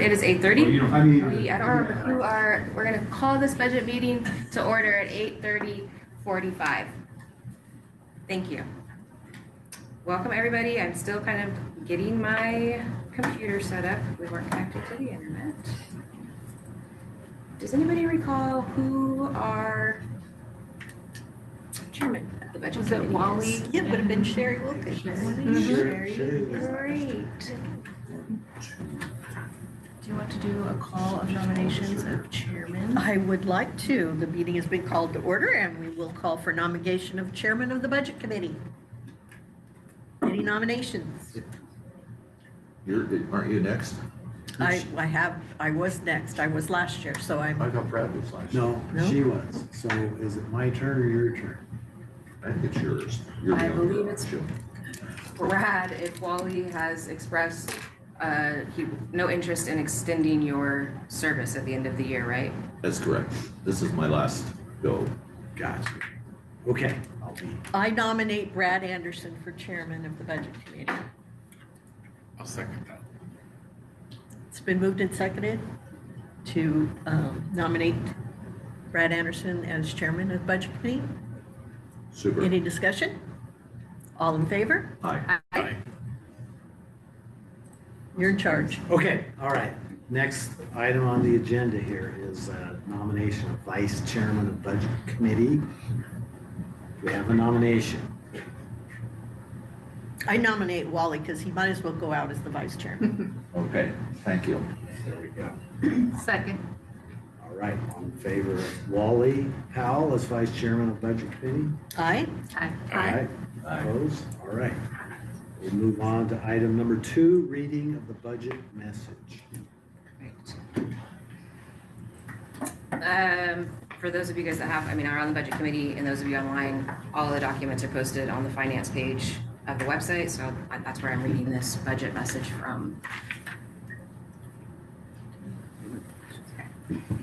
It is 8:30. I mean, I don't remember who are, we're gonna call this budget meeting to order at 8:45. Thank you. Welcome, everybody. I'm still kind of getting my computer set up. We weren't connected to the internet. Does anybody recall who our chairman of the budget committee is? Wally? Yeah, it would have been Sherry Wilkins. Sherry. Great. Do you want to do a call of nominations of chairman? I would like to. The meeting has been called to order and we will call for nomination of chairman of the budget committee. Any nominations? Aren't you next? I was next. I was last year, so I thought Brad was last. no, No? she was. So is it my turn or your turn? I think it's yours. You're I the only believe one. it's Brad, if Wally has expressed no interest in extending your service at the end of the year, right? That's correct. This is my last go. Gotcha. Okay, I'll be. I nominate Brad Anderson for chairman of the budget committee. I'll second that. It's been moved and seconded to nominate Brad Anderson as chairman of the budget committee. Super. Any discussion? All in favor? Hi. Aye. You're in charge. Okay, all right. Next item on the agenda here is nomination of vice chairman of budget committee. We have a nomination. I nominate Wally because he might as well go out as the vice chairman. Okay, thank you. There we go. Second. All right, all in favor of Wally Powell as vice chairman of budget committee? Aye. Aye. All right, Aye. opposed? All right. We'll move on to item number 2, reading of the budget message. For those of you guys that are on the budget committee and those of you online, all the documents are posted on the finance page of the website. So that's where I'm reading this budget message from.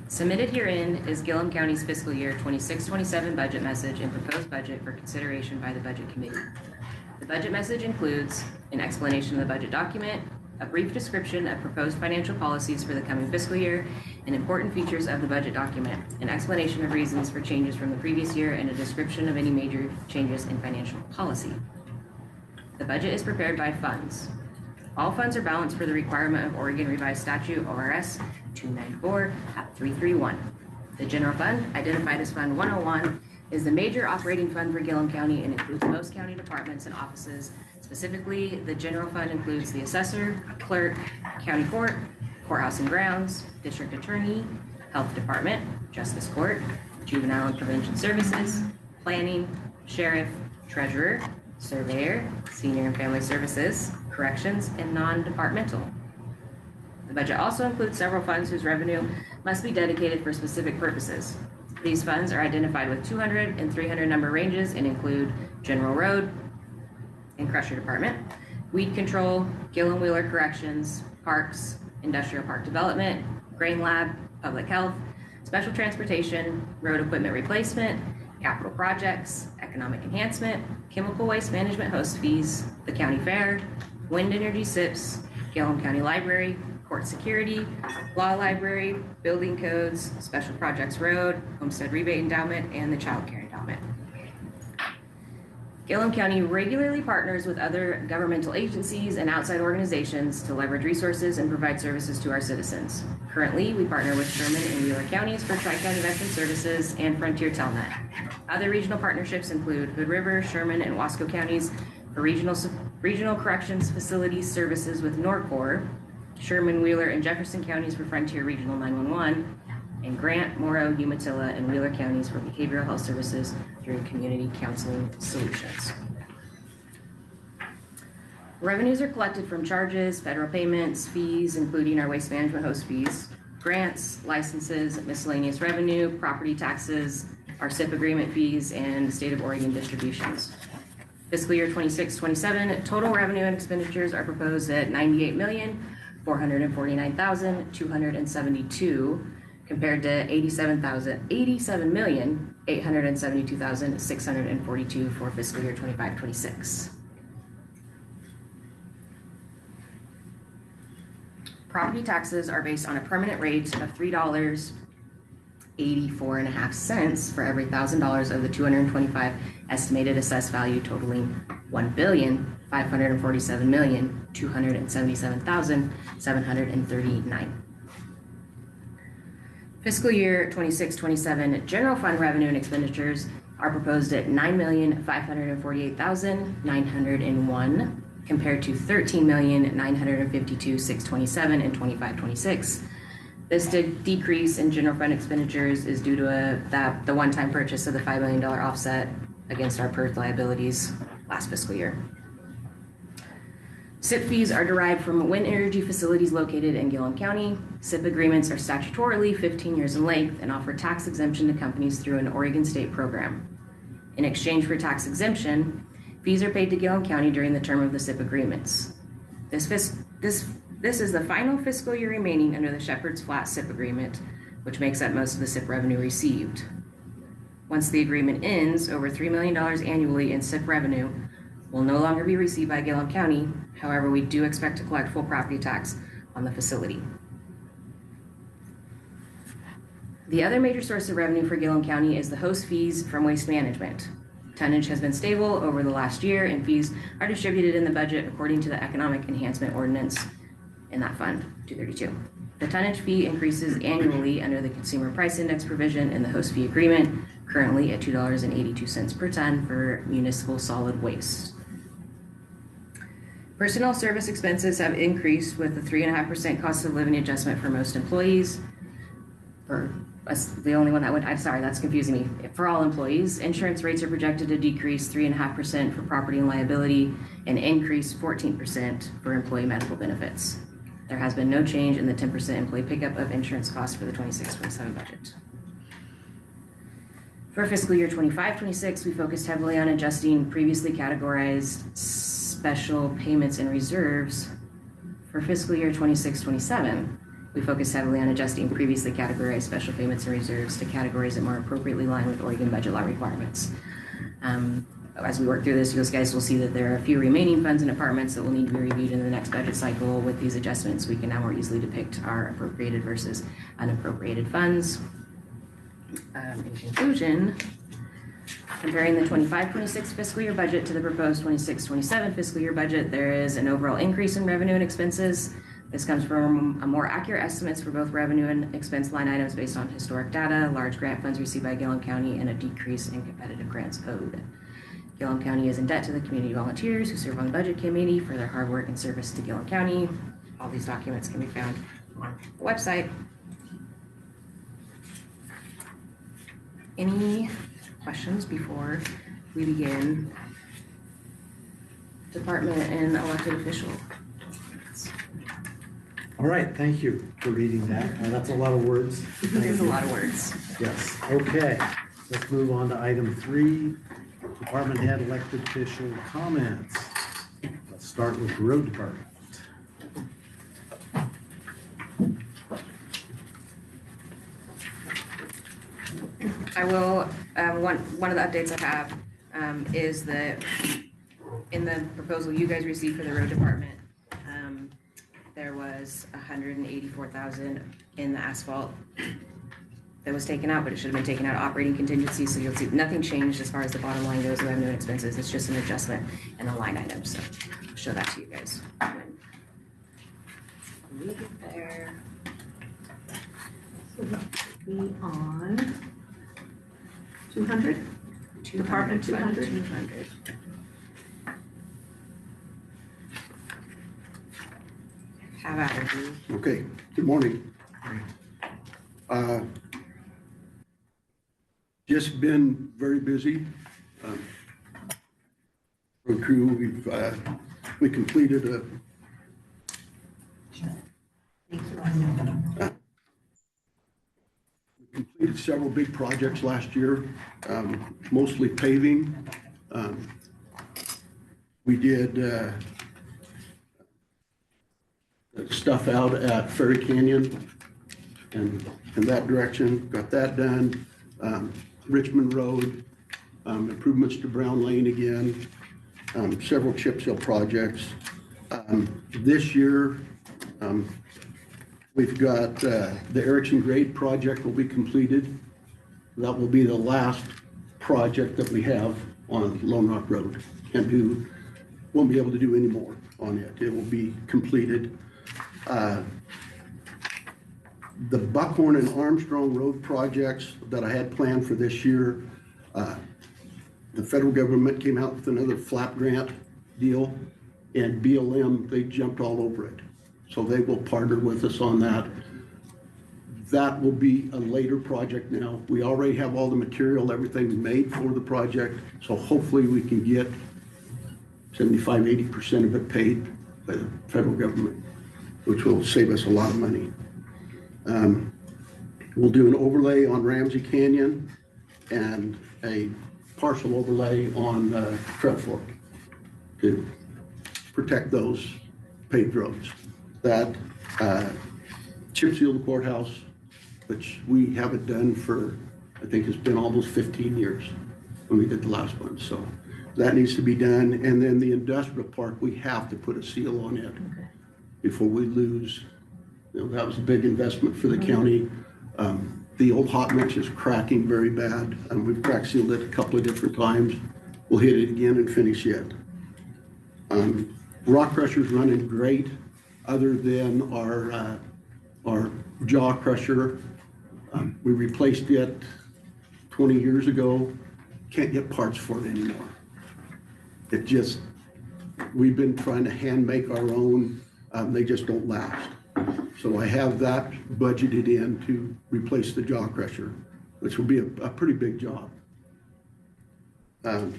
Submitted herein is Gilliam County's fiscal year 26-27 budget message and proposed budget for consideration by the budget committee. The budget message includes an explanation of the budget document, a brief description of proposed financial policies for the coming fiscal year, and important features of the budget document, an explanation of reasons for changes from the previous year, and a description of any major changes in financial policy. The budget is prepared by funds. All funds are balanced for the requirement of Oregon Revised Statute ORS 294.331. The general fund, identified as Fund 101, is the major operating fund for Gilliam County and includes most county departments and offices. Specifically, the general fund includes the assessor, clerk, county court, courthouse and grounds, district attorney, health department, justice court, juvenile and prevention services, planning, sheriff, treasurer, surveyor, senior and family services, corrections, and non-departmental. The budget also includes several funds whose revenue must be dedicated for specific purposes. These funds are identified with 200 and 300 number ranges and include general road and crusher department, weed control, Gilliam Wheeler corrections, parks, industrial park development, grain lab, public health, special transportation, road equipment replacement, capital projects, economic enhancement, chemical waste management host fees, the county fair, wind energy SIPs, Gilliam County Library, court security, law library, building codes, special projects road, homestead rebate endowment, and the child care endowment. Gilliam County regularly partners with other governmental agencies and outside organizations to leverage resources and provide services to our citizens. Currently, we partner with Sherman and Wheeler counties for Tri-County Veteran Services and Frontier Telnet. Other regional partnerships include Hood River, Sherman, and Wasco counties for regional corrections facilities services with Norcor, Sherman, Wheeler, and Jefferson counties for Frontier Regional 911, and Grant, Morrow, Umatilla, and Wheeler counties for behavioral health services through Community Counseling Solutions. Revenues are collected from charges, federal payments, fees, including our waste management host fees, grants, licenses, miscellaneous revenue, property taxes, our SIP agreement fees, and the state of Oregon distributions. Fiscal year 26-27, total revenue and expenditures are proposed at $98,449,272 compared to $87,872,642 for fiscal year 25-26. Property taxes are based on a permanent rate of $3.84.5 for every $1,000 of the 225 estimated assessed value totaling $1,547,277,739. Fiscal year 26-27 general fund revenue and expenditures are proposed at $9,548,901 compared to $13,952,627 in 25-26. This decrease in general fund expenditures is due to the one-time purchase of the $5 million offset against our PERT liabilities last fiscal year. SIP fees are derived from wind energy facilities located in Gilliam County. SIP agreements are statutorily 15 years in length and offer tax exemption to companies through an Oregon state program. In exchange for tax exemption, fees are paid to Gilliam County during the term of the SIP agreements. This is the final fiscal year remaining under the Shepherd's Flat SIP agreement, which makes up most of the SIP revenue received. Once the agreement ends, over $3 million annually in SIP revenue will no longer be received by Gilliam County. However, we do expect to collect full property tax on the facility. The other major source of revenue for Gilliam County is the host fees from waste management. Tonnage has been stable over the last year, and fees are distributed in the budget according to the Economic Enhancement Ordinance in that fund, 232. The tonnage fee increases annually under the Consumer Price Index provision in the host fee agreement, currently at $2.82 per ton for municipal solid waste. Personnel service expenses have increased with the 3.5% cost of living adjustment for most employees. The only one that I'm sorry, that's confusing me. For all employees, insurance rates are projected to decrease 3.5% for property and liability and increase 14% for employee medical benefits. There has been no change in the 10% employee pickup of insurance costs for the 26-27 budget. For fiscal year 25-26, we focused heavily on adjusting previously categorized special payments and reserves. For fiscal year 26-27, we focused heavily on adjusting previously categorized special payments and reserves to categories that more appropriately align with Oregon budget law requirements. As we work through this, you guys will see that there are a few remaining funds and departments that will need to be reviewed in the next budget cycle. With these adjustments, we can now more easily depict our appropriated versus unappropriated funds. In conclusion, comparing the 25-26 fiscal year budget to the proposed 26-27 fiscal year budget, there is an overall increase in revenue and expenses. This comes from a more accurate estimates for both revenue and expense line items based on historic data, large grant funds received by Gilliam County, and a decrease in competitive grants owed. Gilliam County is in debt to the community volunteers who serve on the budget committee for their hard work and service to Gilliam County. All these documents can be found on the website. Any questions before we begin department and elected official? All right, thank you for reading that. That's a lot of words. There's a lot of words. Yes, okay. Let's move on to item 3, department head elected official comments. Let's start with the road department. I will, one of the updates I have is that in the proposal you guys received for the road department, there was $184,000 in the asphalt that was taken out, but it should have been taken out of operating contingency. So you'll see nothing changed as far as the bottom line goes, revenue and expenses. It's just an adjustment in the line items. So I'll show that to you guys. When we get there. So that would be on 200? Department 200? 200. Have at it, Drew. Okay, good morning. Just been very busy. Road crew, we completed completed several big projects last year, mostly paving. We did stuff out at Ferry Canyon and in that direction, got that done. Richmond Road, improvements to Brown Lane again, several chip seal projects. This year, We've got the Erickson Grade project will be completed. That will be the last project that we have on Lone Rock Road. Won't be able to do any more on it. It will be completed. The Buckhorn and Armstrong Road projects that I had planned for this year, the federal government came out with another flap grant deal, and BLM, they jumped all over it. So they will partner with us on that. That will be a later project now. We already have all the material, everything made for the project. So hopefully we can get 75–80% of it paid by the federal government, which will save us a lot of money. We'll do an overlay on Ramsey Canyon and a partial overlay on Trail Fork to protect those paved roads. That chip seal the courthouse, which we haven't done for, I think it's been almost 15 years when we did the last one. So that needs to be done. And then the industrial park, we have to put a seal on it before we lose. You know, that was a big investment for the county. The old hot mix is cracking very bad. We've crack sealed it a couple of different times. We'll hit it again and finish it. Rock crusher's running great, other than our jaw crusher. We replaced it 20 years ago. Can't get parts for it anymore. We've been trying to hand make our own. They just don't last. So I have that budgeted in to replace the jaw crusher, which will be a pretty big job. So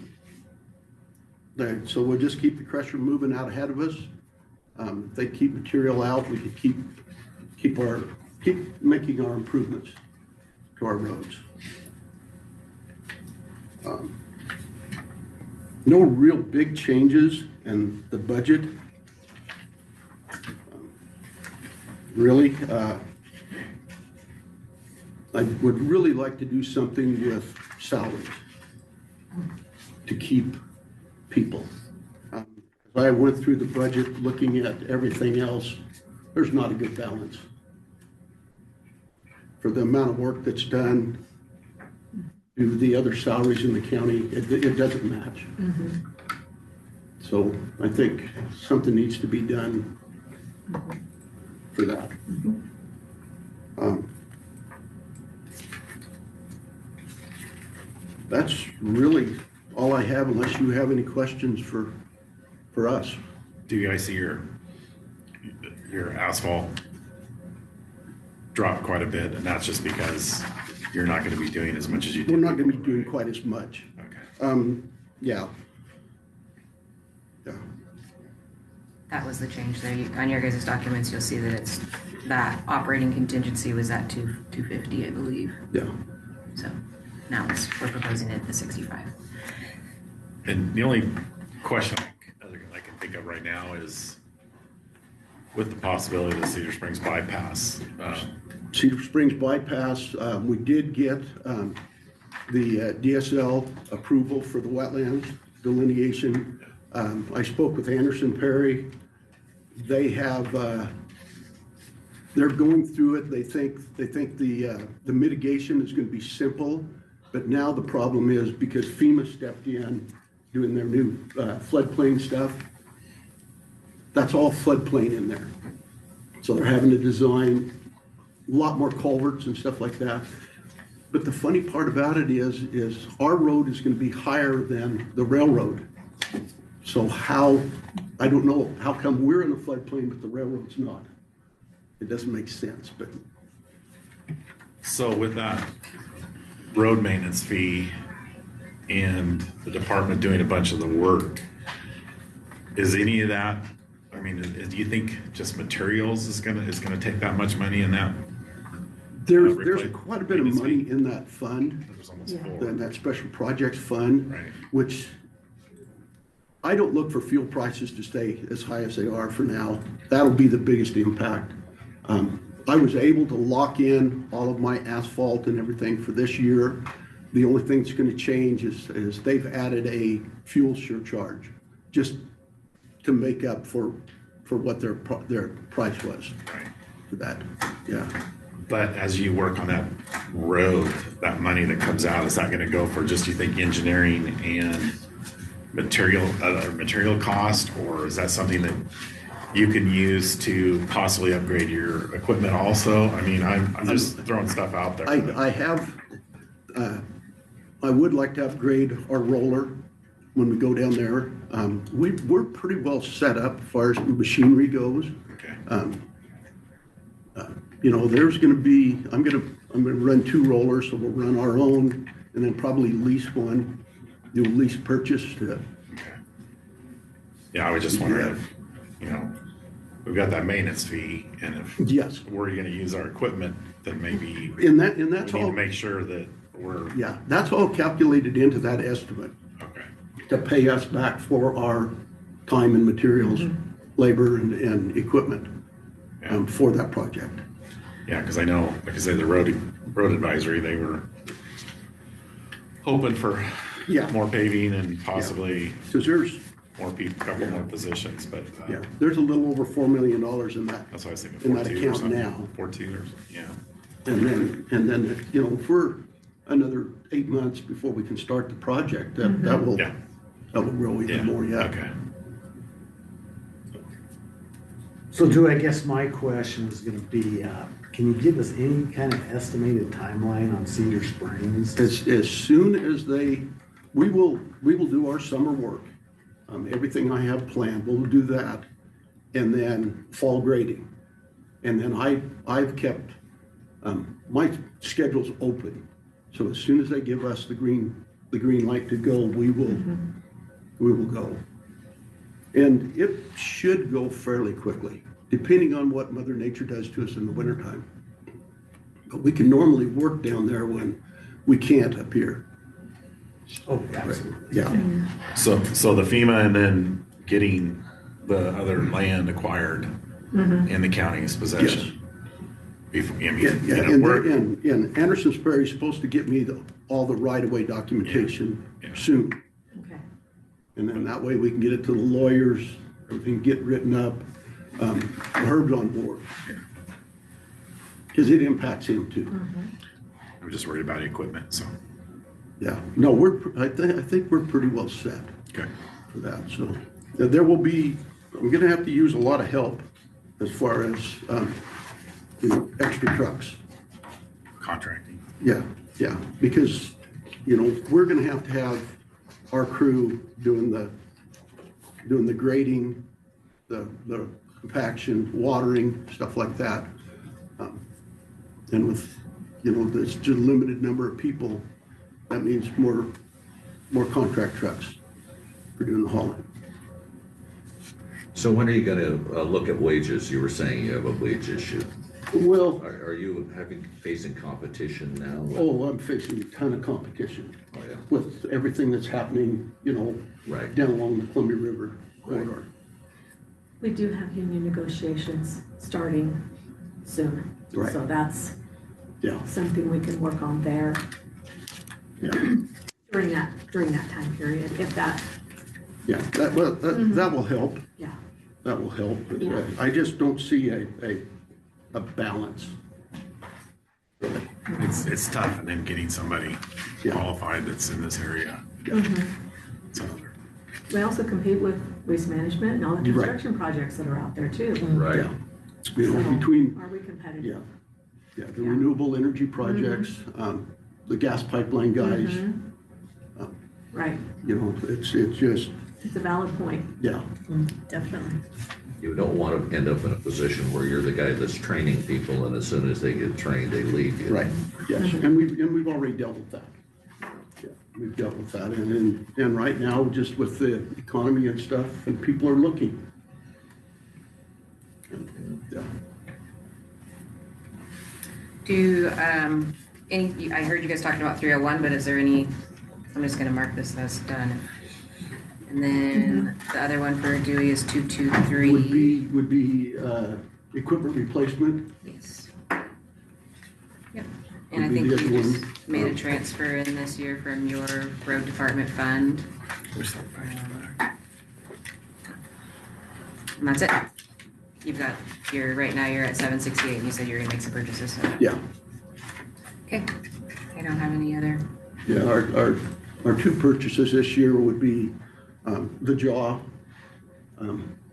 we'll just keep the crusher moving out ahead of us. If they keep material out, we could keep making our improvements to our roads. No real big changes in the budget. Really, I would really like to do something with salaries to keep people. As I went through the budget looking at everything else, there's not a good balance. For the amount of work that's done, to the other salaries in the county, it doesn't match. So I think something needs to be done for that. That's really all I have, unless you have any questions for us. Do you guys see your asphalt drop quite a bit, and that's just because you're not going to be doing as much as you did? We're not going to be doing quite as much. Okay. Yeah. That was the change there. On your guys' documents, you'll see that that operating contingency was at 250, I believe. Yeah. So now we're proposing it at 65. And the only question I can think of right now is with the possibility of the Cedar Springs bypass. Cedar Springs bypass, we did get the DSL approval for the wetlands delineation. I spoke with Anderson Perry. They have, they're going through it. They think the mitigation is going to be simple, but now the problem is because FEMA stepped in doing their new floodplain stuff. That's all floodplain in there. So they're having to design a lot more culverts and stuff like that. But the funny part about it is our road is going to be higher than the railroad. So I don't know how come we're in a floodplain, but the railroad's not. It doesn't make sense, but. So with that road maintenance fee and the department doing a bunch of the work, is any of that, I mean, do you think just materials is gonna take that much money in that? There's quite a bit of money in that fund, There's almost full. in that special projects fund, Right. which I don't look for fuel prices to stay as high as they are for now. That'll be the biggest impact. I was able to lock in all of my asphalt and everything for this year. The only thing that's going to change is they've added a fuel surcharge just to make up for what their price was. Right. for that, yeah. But as you work on that road, that money that comes out, is that gonna go for just, you think, engineering and material cost? Or is that something that you can use to possibly upgrade your equipment also? I mean, I'm just throwing stuff out there. I have, I would like to upgrade our roller when we go down there. We're pretty well set up as far as machinery goes. Okay. You know, there's gonna be, I'm gonna run 2 rollers, so we'll run our own and then probably lease one, do a lease purchase to, Okay. Yeah, I was just wondering if, you know, we've got that maintenance fee, and if yes. we're gonna use our equipment, then maybe And we that's need all, to make sure that we're, yeah, that's all calculated into that estimate okay. to pay us back for our time and materials, labor and equipment Yeah. for that project. Yeah, because I know, like I said, the road advisory, they were hoping for Yeah. more paving and possibly Because there's, more people, couple more positions, but yeah, there's a little over $4 million in that. that's what I was thinking, In that 42 or account something. now. 42 or something, yeah. And then, you know, for another 8 months before we can start the project, that will Yeah. grow Yeah, even more, yeah. okay. So I guess my question is gonna be, can you give us any kind of estimated timeline on Cedar Springs? As soon as we will do our summer work. Everything I have planned, we'll do that. And then fall grading. And then I've kept, my schedule's open. So as soon as they give us the green light to go, we will go. And it should go fairly quickly, depending on what Mother Nature does to us in the wintertime. But we can normally work down there when we can't up here. Oh, absolutely. Yeah, So the FEMA and then getting the other land acquired in the county's possession. Before, I mean, yeah, you yeah. know, And, we're- and Anderson Sperry is supposed to get me all the right-of-way documentation Yeah. soon. Okay. And then that way we can get it to the lawyers, everything get written up. Herb's on board. Because it impacts him too. I'm just worried about equipment, so, Yeah, no, I think we're pretty well set okay. for that, so. There will be, I'm gonna have to use a lot of help as far as, you know, extra trucks. Contracting. Yeah, yeah, because, you know, we're gonna have to have our crew doing the grading, the compaction, watering, stuff like that. And with, you know, there's just a limited number of people, that means more contract trucks for doing the hauling. So when are you gonna look at wages? You were saying you have a wage issue. Well, Are you facing competition now? oh, I'm facing a ton of competition Oh, yeah. with everything that's happening, you know, Right. down along the Columbia River corridor. We do have union negotiations starting soon. Right. So that's Yeah, something we can work on there yeah, during that time period, if that, yeah, that will help, yeah. that will help. But, Yeah. I just don't see a balance. It's tough, and then getting somebody Yeah. qualified that's in this area. Mhm. It's another. We also compete with waste management and all the Right. construction projects that are out there too. Right. Yeah. You know, So, between, Are we competitive? yeah, yeah, the Yeah. renewable energy projects, the gas pipeline guys, Mhm. Right, you know, it's just, it's a valid point. yeah, Definitely. You don't want to end up in a position where you're the guy that's training people, and as soon as they get trained, they leave you. right, yes, and we've already dealt with that. Yeah, we've dealt with that, and right now, just with the economy and stuff, and people are looking. Yeah. Do, I heard you guys talking about 301, but is there any, I'm just gonna mark this as done. And then the other one for Dewey is 223. Would be equipment replacement. Yes. Yep. And I Would be think the you other just one. made a transfer in this year from your road department fund. Where's that back? And that's it. right now you're at 768, and you said you're gonna make some purchases, so. Yeah, Okay, I don't have any other, yeah, our two purchases this year would be, the jaw.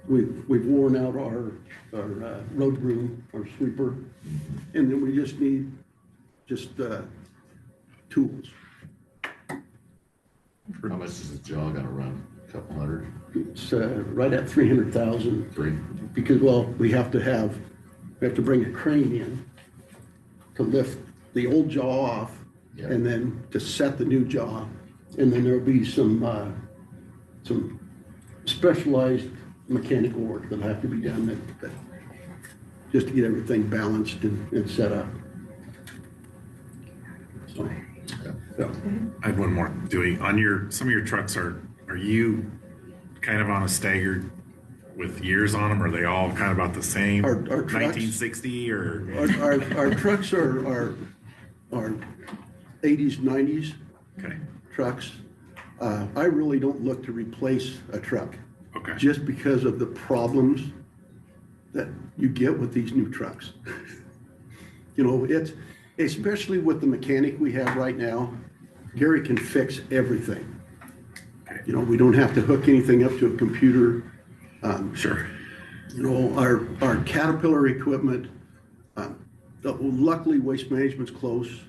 We've worn out our road broom, our sweeper, and then we just need tools. How much is the jaw gonna run? A couple hundred? It's right at 300,000 Three? because, well, we have to bring a crane in to lift the old jaw off Yeah. and then to set the new jaw. And then there'll be some specialized mechanical work that'll have to be done that just to get everything balanced and set up. So, yeah. I have one more. Some of your trucks are you kind of on a staggered with years on them? Are they all kind of about the same? Our trucks? 1960 or? Our trucks are 80s, 90s Okay, trucks. I really don't look to replace a truck okay. just because of the problems that you get with these new trucks. You know, it's, especially with the mechanic we have right now, Gary can fix everything. You know, we don't have to hook anything up to a computer. Sure. You know, our Caterpillar equipment, luckily Waste Management's close.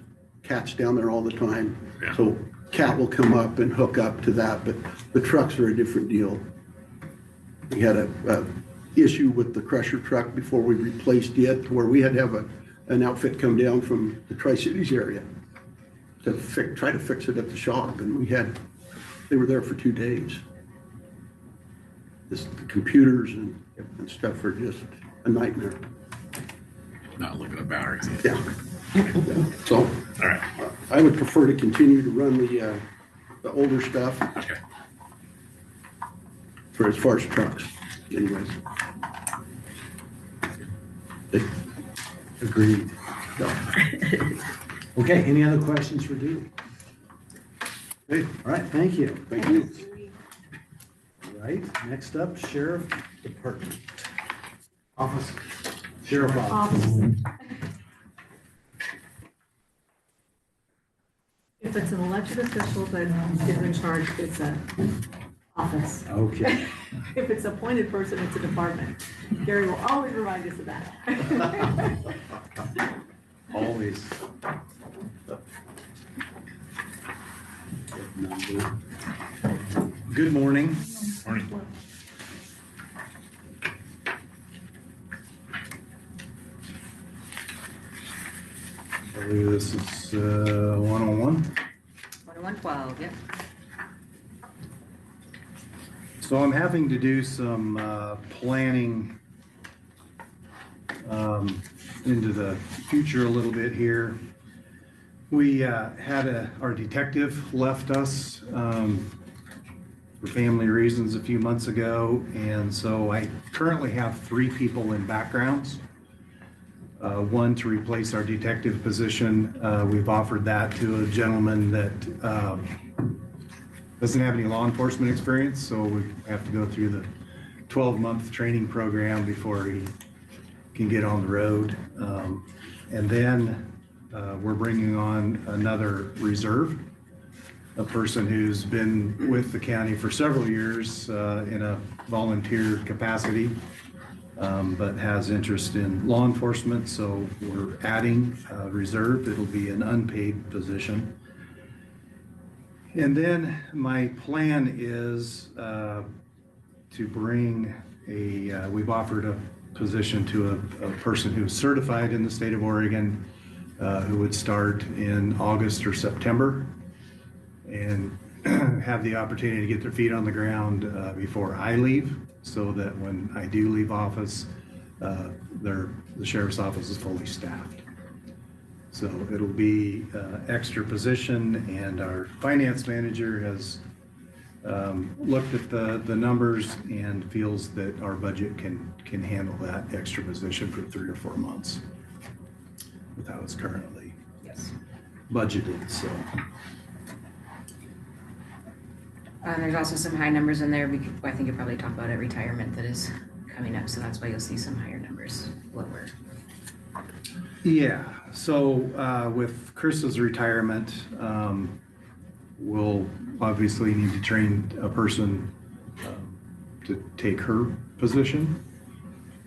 Cat's down there all the time. Yeah. So Cat will come up and hook up to that, but the trucks are a different deal. We had a issue with the crusher truck before we replaced it, where we had to have an outfit come down from the Tri-Cities area to try to fix it at the shop, and they were there for 2 days. The computers and stuff are just a nightmare. Not looking at batteries. Yeah. So All right. I would prefer to continue to run the older stuff Okay. for as far as trucks anyways. Agreed. Okay, any other questions for Dee? Great, all right, thank you. Thank you. All right, next up, Sheriff Department. Office. Sheriff Office. If it's an elected official that is in charge, it's an office. Okay. If it's appointed person, it's a department. Gary will always remind us of that. Always. Good morning. Morning. I believe this is 101. 112, yep. So I'm having to do some planning into the future a little bit here. We had our detective left us for family reasons a few months ago, and so I currently have 3 people in backgrounds. One to replace our detective position. We've offered that to a gentleman that doesn't have any law enforcement experience, so we have to go through the 12-month training program before he can get on the road. And then we're bringing on another reserve, a person who's been with the county for several years in a volunteer capacity, but has interest in law enforcement, so we're adding a reserve. It'll be an unpaid position. And then my plan is to bring we've offered a position to a person who's certified in the state of Oregon, who would start in August or September and have the opportunity to get their feet on the ground before I leave, so that when I do leave office, the sheriff's office is fully staffed. So it'll be extra position, and our finance manager has looked at the numbers and feels that our budget can handle that extra position for 3 or 4 months with how it's currently Yes. budgeted, so. There's also some high numbers in there. I think you'll probably talk about it, retirement that is coming up, so that's why you'll see some higher numbers lower. Yeah, so with Chris's retirement, we'll obviously need to train a person to take her position.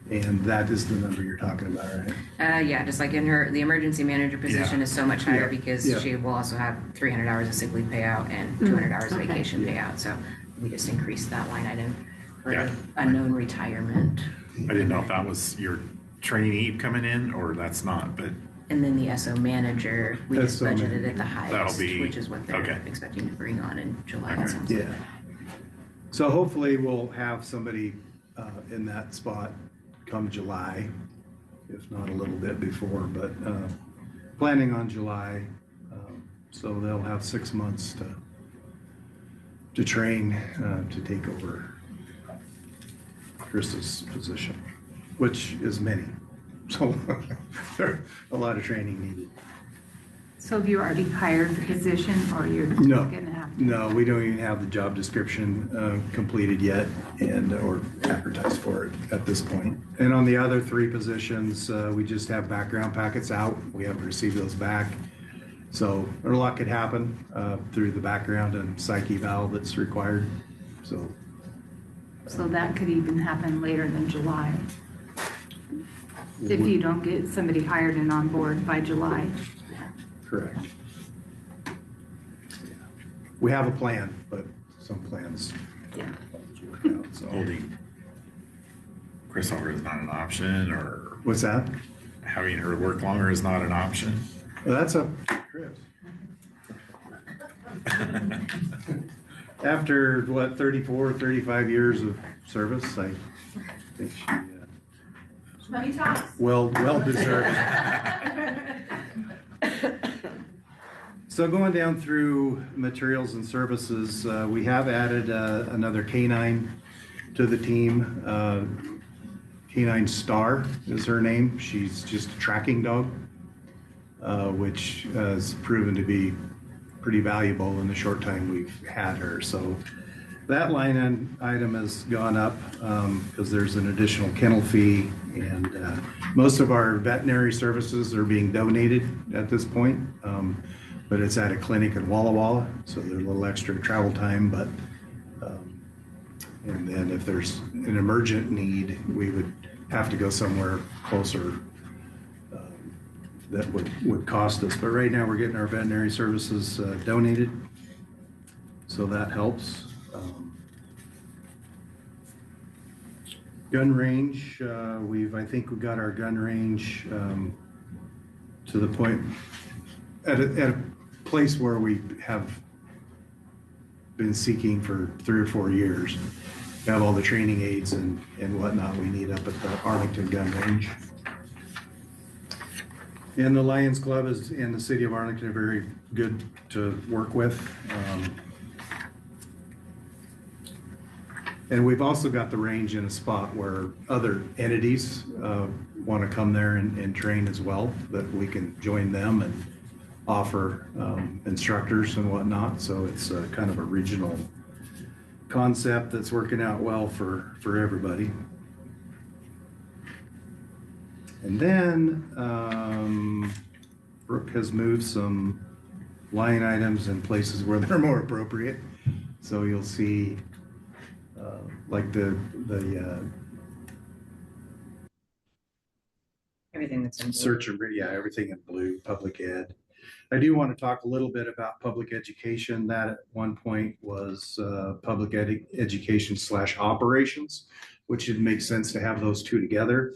And that is the number you're talking about, right? Yeah, just like in the emergency manager position Yeah. is so much higher Yeah. because Yeah. she will also have 300 hours of sick leave payout and 200 hours of Okay. vacation payout. So we just increased that line item for Yeah. unknown retirement. I didn't know if that was your trainee coming in or that's not, but And then the SO manager, we just SO budgeted manager. at the highest, That'll be- which is what they're okay. expecting to bring on in July. Okay. It sounds like. Yeah. So hopefully we'll have somebody in that spot come July, if not a little bit before, but planning on July. So they'll have 6 months to train to take over Chris's position, which is many. So there's a lot of training needed. So have you already hired the position or you're No. gonna have to? No, we don't even have the job description completed yet and or advertised for it at this point. And on the other 3 positions, we just have background packets out. We haven't received those back. So a lot could happen through the background and psych eval that's required. So So that could even happen later than July. If you don't get somebody hired and on board by July. correct. We have a plan, but some plans. Yeah. work out, so. holding Chris over is not an option, or What's that? having her work longer is not an option. Well, that's a Chris. After what, 34, 35 years of service, I think she, Money talks. well deserved. So going down through materials and services, we have added another canine to the team. Canine Star is her name. She's just a tracking dog, which has proven to be pretty valuable in the short time we've had her. So that line item has gone up because there's an additional kennel fee, and most of our veterinary services are being donated at this point. But it's at a clinic in Walla Walla, so there's a little extra travel time, but and then if there's an emergent need, we would have to go somewhere closer that would cost us. But right now, we're getting our veterinary services donated, so that helps. Gun range, I think we got our gun range to the point, at a place where we have been seeking for 3 or 4 years. We have all the training aids and whatnot we need up at the Arlington gun range. And the Lions Club is in the city of Arlington, are very good to work with. And we've also got the range in a spot where other entities want to come there and train as well, that we can join them and offer instructors and whatnot. So it's kind of a regional concept that's working out well for everybody. And then Brooke has moved some line items in places where they're more appropriate. So you'll see like the Everything that's in blue. search and everything in blue, public ed. I do want to talk a little bit about public education. That at one point was public education / operations, which it makes sense to have those two together.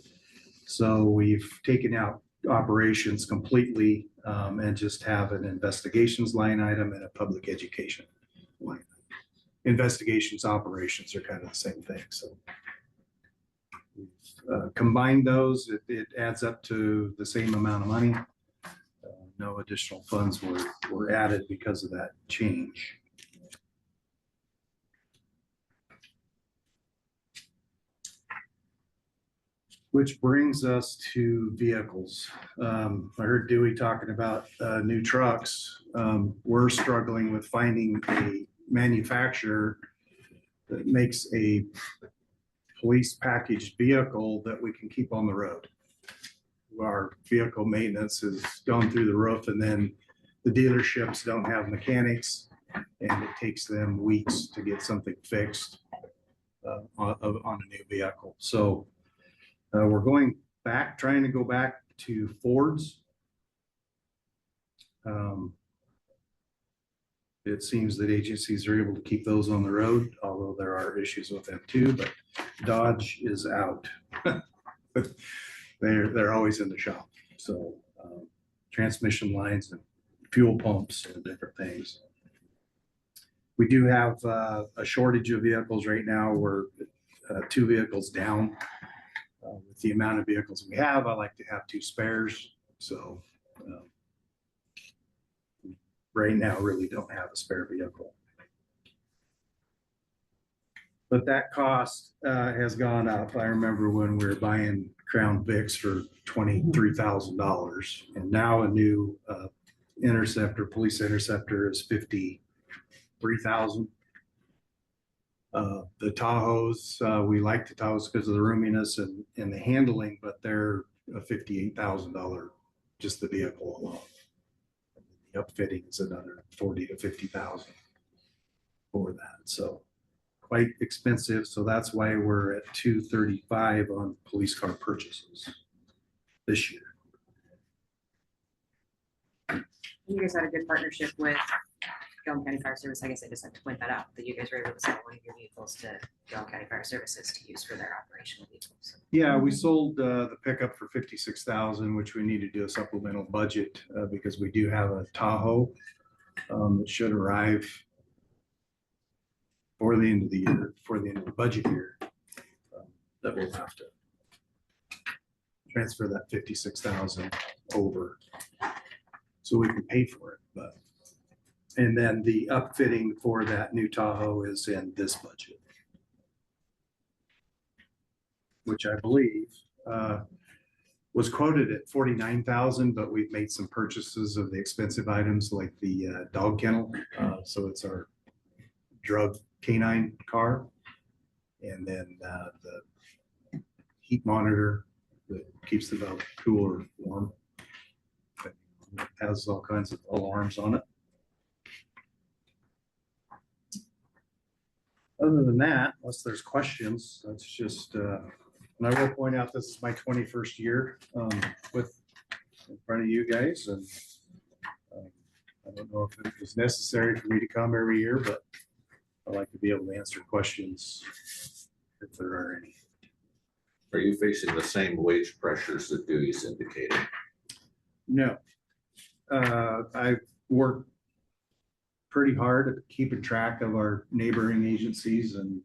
So we've taken out operations completely and just have an investigations line item and a public education line. Investigations, operations are kind of the same thing. So we've combined those. It adds up to the same amount of money. No additional funds were added because of that change. Which brings us to vehicles. I heard Dewey talking about new trucks. We're struggling with finding a manufacturer that makes a police packaged vehicle that we can keep on the road. Our vehicle maintenance has gone through the roof, and then the dealerships don't have mechanics, and it takes them weeks to get something fixed on a new vehicle. So we're trying to go back to Fords. It seems that agencies are able to keep those on the road, although there are issues with them too, but Dodge is out. They're always in the shop. So transmission lines and fuel pumps and different things. We do have a shortage of vehicles right now. We're 2 vehicles down. With the amount of vehicles we have, I like to have 2 spares. So right now, really don't have a spare vehicle. But that cost has gone up. I remember when we were buying Crown Vics for $23,000, and now a new Interceptor, police Interceptor, is $53,000. The Tahoes, we like the Tahoes because of the roominess and the handling, but they're a $58,000 just the vehicle alone. The upfitting is another $40,000 to $50,000 for that. So quite expensive. So that's why we're at $235,000 on police car purchases this year. You guys had a good partnership with Gilliam County Fire Service. I guess I just have to point that out, that you guys were able to sell one of your vehicles to Gilliam County Fire Services to use for their operational vehicles. Yeah, we sold the pickup for $56,000, which we need to do a supplemental budget because we do have a Tahoe that should arrive for the end of the year, for the end of the budget year, that we'll have to transfer that $56,000 over so we can pay for it. But and then the upfitting for that new Tahoe is in this budget, which I believe was quoted at $49,000, but we've made some purchases of the expensive items like the dog kennel. So it's our drug canine car, and then the heat monitor that keeps the dog cool or warm. It has all kinds of alarms on it. Other than that, unless there's questions, that's just, and I will point out this is my 21st year with in front of you guys, and I don't know if it was necessary for me to come every year, but I like to be able to answer questions if there are any. Are you facing the same wage pressures that Dewey's indicated? No. I've worked pretty hard at keeping track of our neighboring agencies and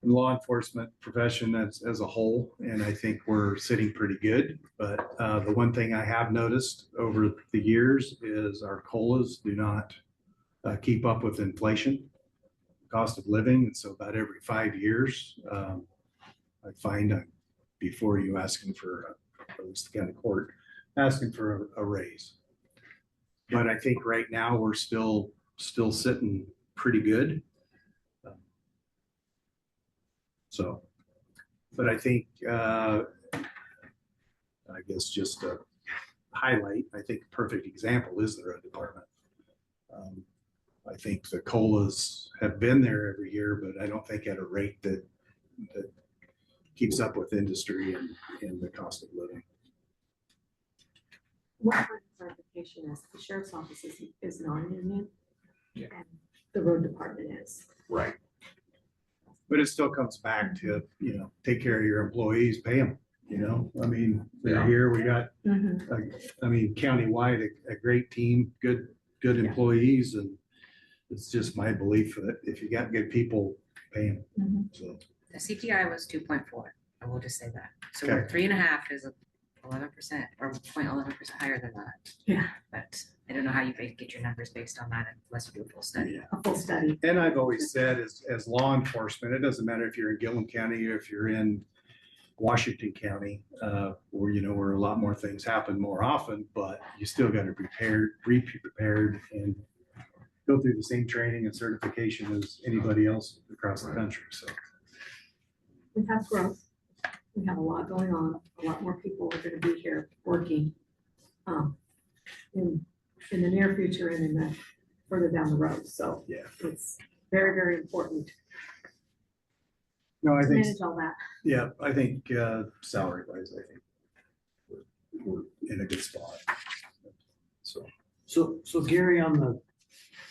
law enforcement profession as a whole, and I think we're sitting pretty good. But the one thing I have noticed over the years is our COLAs do not keep up with inflation, cost of living, and so about every 5 years, I find before you asking for, at least the county court, asking for a raise. But I think right now we're still sitting pretty good. So, but I think, I guess just to highlight, I think a perfect example is the road department. I think the COLAs have been there every year, but I don't think at a rate that keeps up with industry and the cost of living. One clarification is the sheriff's office is non-union. Yeah. And the road department is. Right. But it still comes back to, take care of your employees, pay them, I mean, they're Yeah. here, we got, countywide, a great team, good employees, and it's just my belief that if you got good people, pay them. So. The CPI was 2.4. I will just say that. So Okay. we're 3.5 is 11% or 0.11% higher than that. Yeah. But I don't know how you get your numbers based on that unless you do a full study. A full study. And I've always said as law enforcement, it doesn't matter if you're in Gilliam County or if you're in Washington County, where a lot more things happen more often, but you still got to be prepared and go through the same training and certification as anybody else across the country. So we have growth. We have a lot going on. A lot more people are gonna be here working, in the near future and in the further down the road. So Yeah. it's very, very important No, I to think, manage all that. yeah, I think salary wise, I think we're in a good spot. So Gary, on the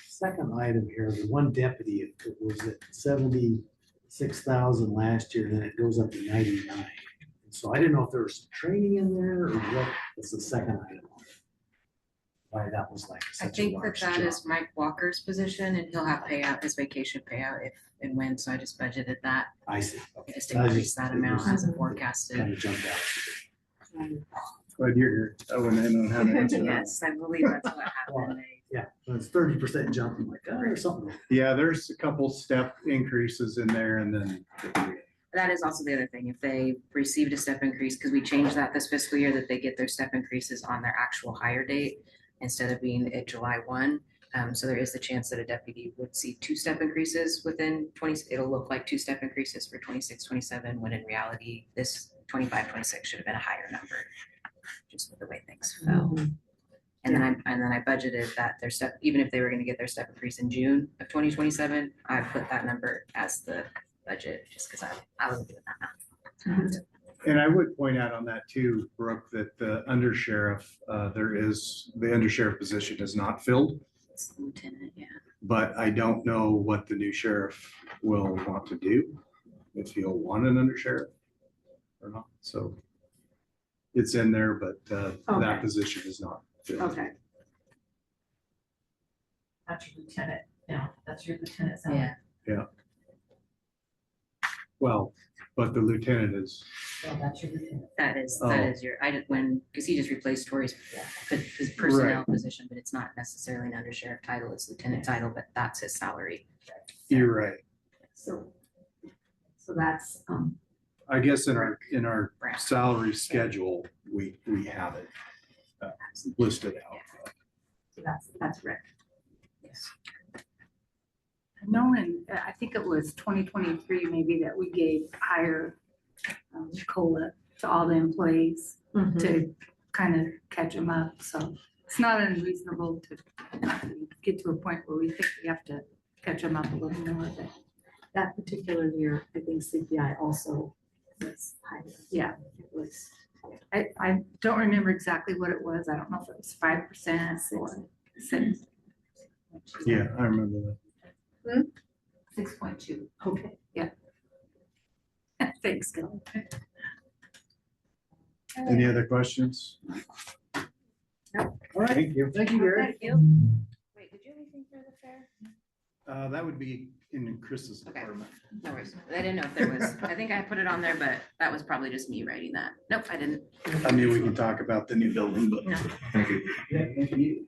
second item here, the one deputy, it was at 76,000 last year, then it goes up to 99. So I didn't know if there was some training in there or what was the second item. Why that was like I such a think that large that jump. is Mike Walker's position and he'll have payout, his vacation payout if and when, so I just budgeted that. I see. Okay. Just I was increase that amount as a forecasted. Kind of jumped out. Glad you're here. I wouldn't have known how to answer that. Yes, I believe that's what happened. Yeah, when it's 30% jump, I'm like, oh, there's something. Yeah, there's a couple step increases in there and then. That is also the other thing, if they received a step increase, because we changed that this fiscal year, that they get their step increases on their actual hire date instead of being at July 1. So there is the chance that a deputy would see 2 step increases within 20, it'll look like 2 step increases for 26, 27, when in reality, this 25, 26 should have been a higher number, just with the way things fell. And then I budgeted that their step, even if they were gonna get their step increase in June of 2027, I put that number as the budget, just because I was doing that now. And I would point out on that too, Brooke, that the undersheriff, the undersheriff position is not filled, It's lieutenant, yeah. but I don't know what the new sheriff will want to do, if he'll want an undersheriff or not. So it's in there, but that Okay. position is not filled. Okay. That's your lieutenant, yeah, that's your lieutenant salary. Yeah, Well, but the lieutenant is, So that's your lieutenant. that is Oh. your, I did because he just replaced Tori's his personnel Right. position, but it's not necessarily an undersheriff title, it's lieutenant title, but that's his salary. you're right. So that's, I guess in our Brand. salary schedule, we have it listed out. so that's Rick. Yes. No, and I think it was 2023 maybe that we gave higher COLA to all the employees to kind of catch them up. So it's not unreasonable to get to a point where we think we have to catch them up a little more. But That particular year, I think CPI also was higher. yeah, It was, I don't remember exactly what it was. I don't know if it was 5% or 6. Yeah, I remember that. 6.2. okay. Thanks, Gil. Any other questions? All right. Thank you. Thank you, Gary. Thank you. Wait, did you have anything for the fair? That would be in Chris's Okay. department. No worries. I didn't know if there was, I think I put it on there, but that was probably just me writing that. Nope, I didn't. I mean, we can talk about the new building, but. Thank you. Yeah, thank you.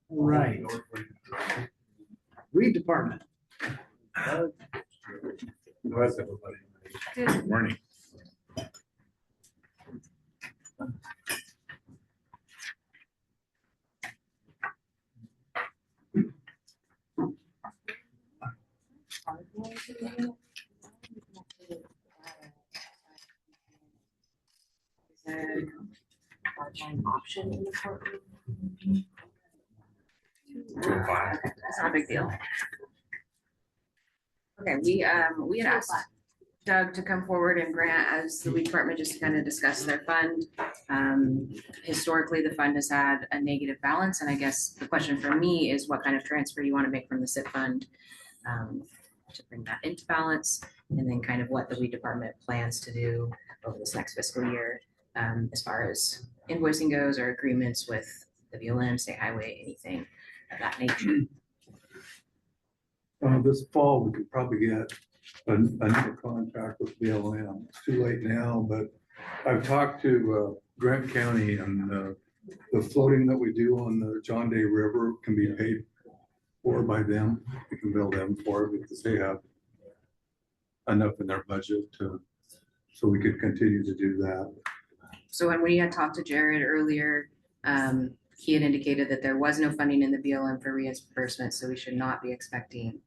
All right. Weed department. Good morning. Is there a part-time option in the courtroom? It's not a big deal. Okay, we had asked Doug to come forward and grant as the weed department just to kind of discuss their fund. Historically, the fund has had a negative balance, and I guess the question for me is what kind of transfer you want to make from the SIP fund to bring that into balance, and then kind of what the weed department plans to do over this next fiscal year as far as invoicing goes or agreements with the BLM, state highway, anything of that nature. This fall, we could probably get another contract with BLM. It's too late now, but I've talked to Grant County, and the floating that we do on the John Day River can be paid for by them. We can bill them for it because they have enough in their budget so we could continue to do that. So when we had talked to Jared earlier, he had indicated that there was no funding in the BLM for reimbursement, so we should not be expecting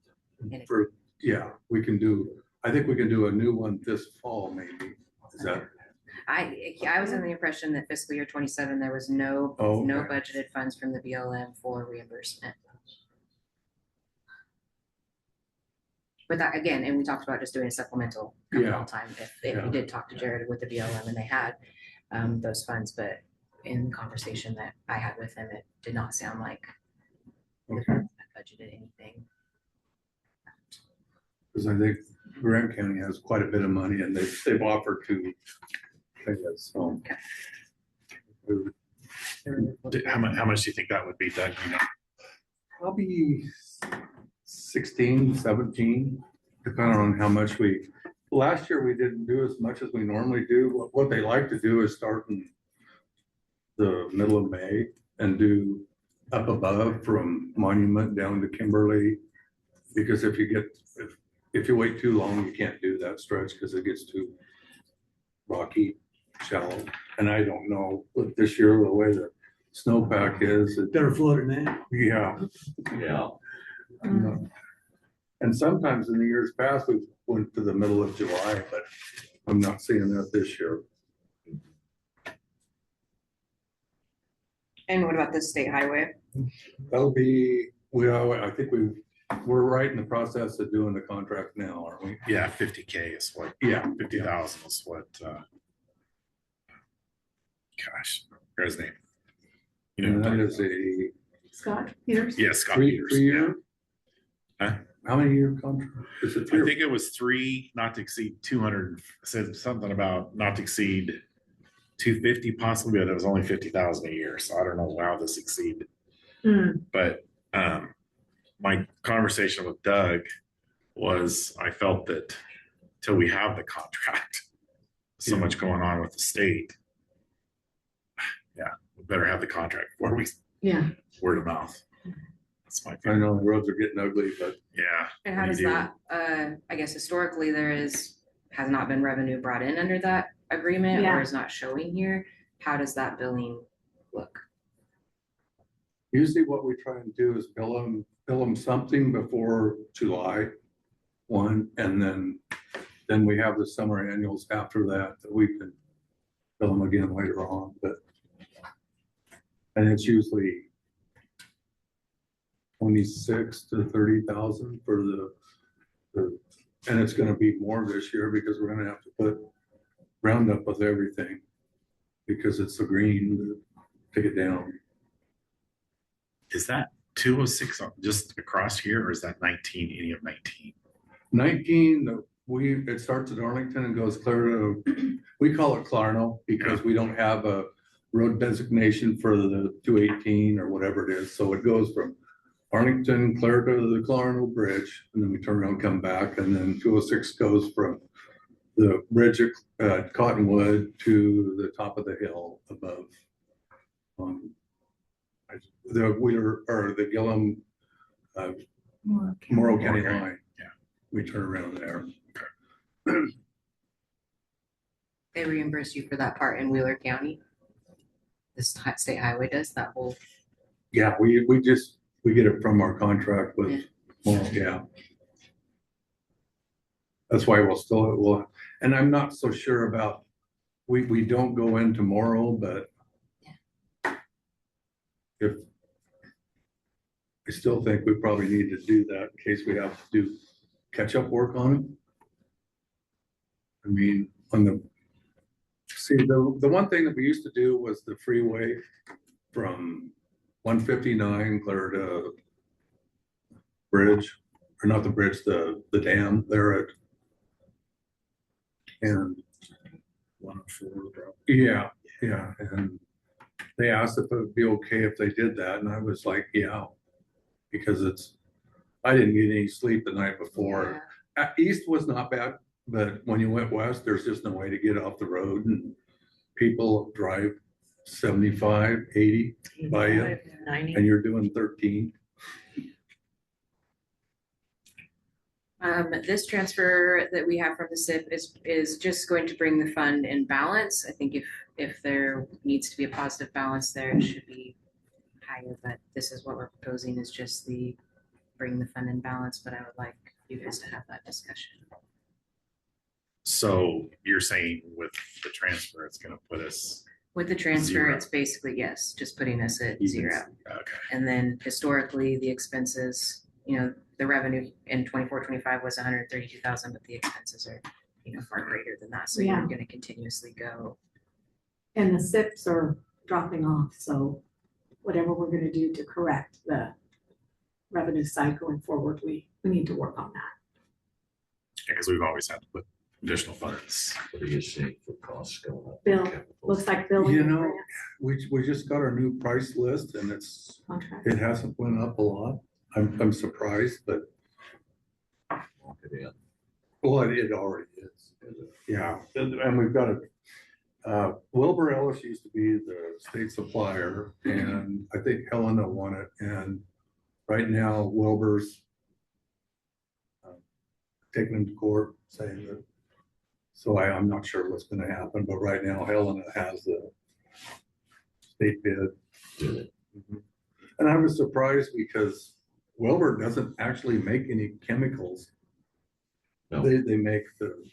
anything. Yeah, we can do I think we can do a new one this fall, maybe. Is that, I was under the impression that fiscal year 27, there was no Oh, no okay. budgeted funds from the BLM for reimbursement. But that, again, and we talked about just doing a supplemental come Yeah. fall time if Yeah. we did talk to Jared with the BLM and they had those funds, but in the conversation that I had with him, it did not sound like the Okay. funds had budgeted anything. Because I think Grant County has quite a bit of money and they've offered to pay us, so. How much do you think that would be, Doug? You know? Probably 16, 17, depending on how much last year we didn't do as much as we normally do. What they like to do is start in the middle of May and do up above from Monument down to Kimberly. Because if you wait too long, you can't do that stretch because it gets too rocky, shallow. And I don't know, but this year, the way the snowpack is. Better floating than. Yeah. Yeah. And sometimes in the years past, we went to the middle of July, but I'm not seeing that this year. And what about the state highway? That'll be, I think we're right in the process of doing the contract now, aren't we? Yeah, 50K is what, Yeah. 50,000 is what, gosh, where's his name? You know, And what I'm that talking is about. a Scott Peters? Yeah, Scott three Peters. year? Huh? How many year contract? Is it I three? think it was 3, not to exceed 200, said something about not to exceed 250 possibly, but it was only 50,000 a year. So I don't know how this exceeded. But my conversation with Doug was I felt that till we have the contract, so much going on with the state. Yeah, we better have the contract before we word of mouth. That's my I opinion. know the roads are getting ugly, but Yeah. And how what does do you do? that, I guess historically has not been revenue brought in under that agreement Yeah. or is not showing here. How does that billing look? usually what we try and do is bill them something before July 1, and then we have the summer annuals after that we can bill them again later on, and it's usually 26 to 30,000 for and it's gonna be more this year because we're gonna have to put Roundup with everything because it's the green to take it down. Is that 206 just across here, or is that 19, any of 19? 19, it starts at Arlington and goes clear to, we call it Clarno because we don't have a road designation for the 218 or whatever it is. So it goes from Arlington clear to the Clarno Bridge, and then we turn around, come back, and then 206 goes from the bridge at Cottonwood to the top of the hill above. The Wheeler or the Gilliam Morrow County line. Yeah. We turn around there. They reimburse you for that part in Wheeler County? This state highway does that whole, Yeah, we get it from our contract with Morrow, yeah. That's why we'll, and I'm not so sure about, we don't go in tomorrow, but I still think we probably need to do that in case we have to do catch-up work on it. I mean, the one thing that we used to do was the freeway from 159 clear to bridge, or not the bridge, the dam there at, and 104. yeah, and they asked if it would be okay if they did that, and I was like, yeah, because I didn't get any sleep the night before. East was not bad, but when you went west, there's just no way to get off the road, and people drive 75, 80 by you, 90. and you're doing 13. This transfer that we have from the SIP is just going to bring the fund in balance. I think if there needs to be a positive balance there, it should be higher, but this is what we're proposing is just bring the fund in balance, but I would like you guys to have that discussion. So you're saying with the transfer, it's gonna put us, With the transfer, Zero. it's basically, yes, just putting us at Even. zero. okay, And then historically, the expenses, the revenue in 24-25 was 132,000, but the expenses are, far greater than that. So Yeah. you're gonna continuously go. And the SIPs are dropping off, so whatever we're gonna do to correct the revenue side going forward, we need to work on that. because we've always had to put additional funds. What are you seeing for costs going up? Bill, looks like billing You and know, grants we just got our new price list and contract. it hasn't went up a lot. I'm surprised, but, Lock it in. well, it already is. Yeah, and we've got Wilbur Ellis used to be the state supplier, and I think Helena won it, and right now Wilbur's taking him to court saying that, so I'm not sure what's gonna happen, but right now Helena has the state bid. Mhm. And I was surprised because Wilbur doesn't actually make any chemicals. No. They make the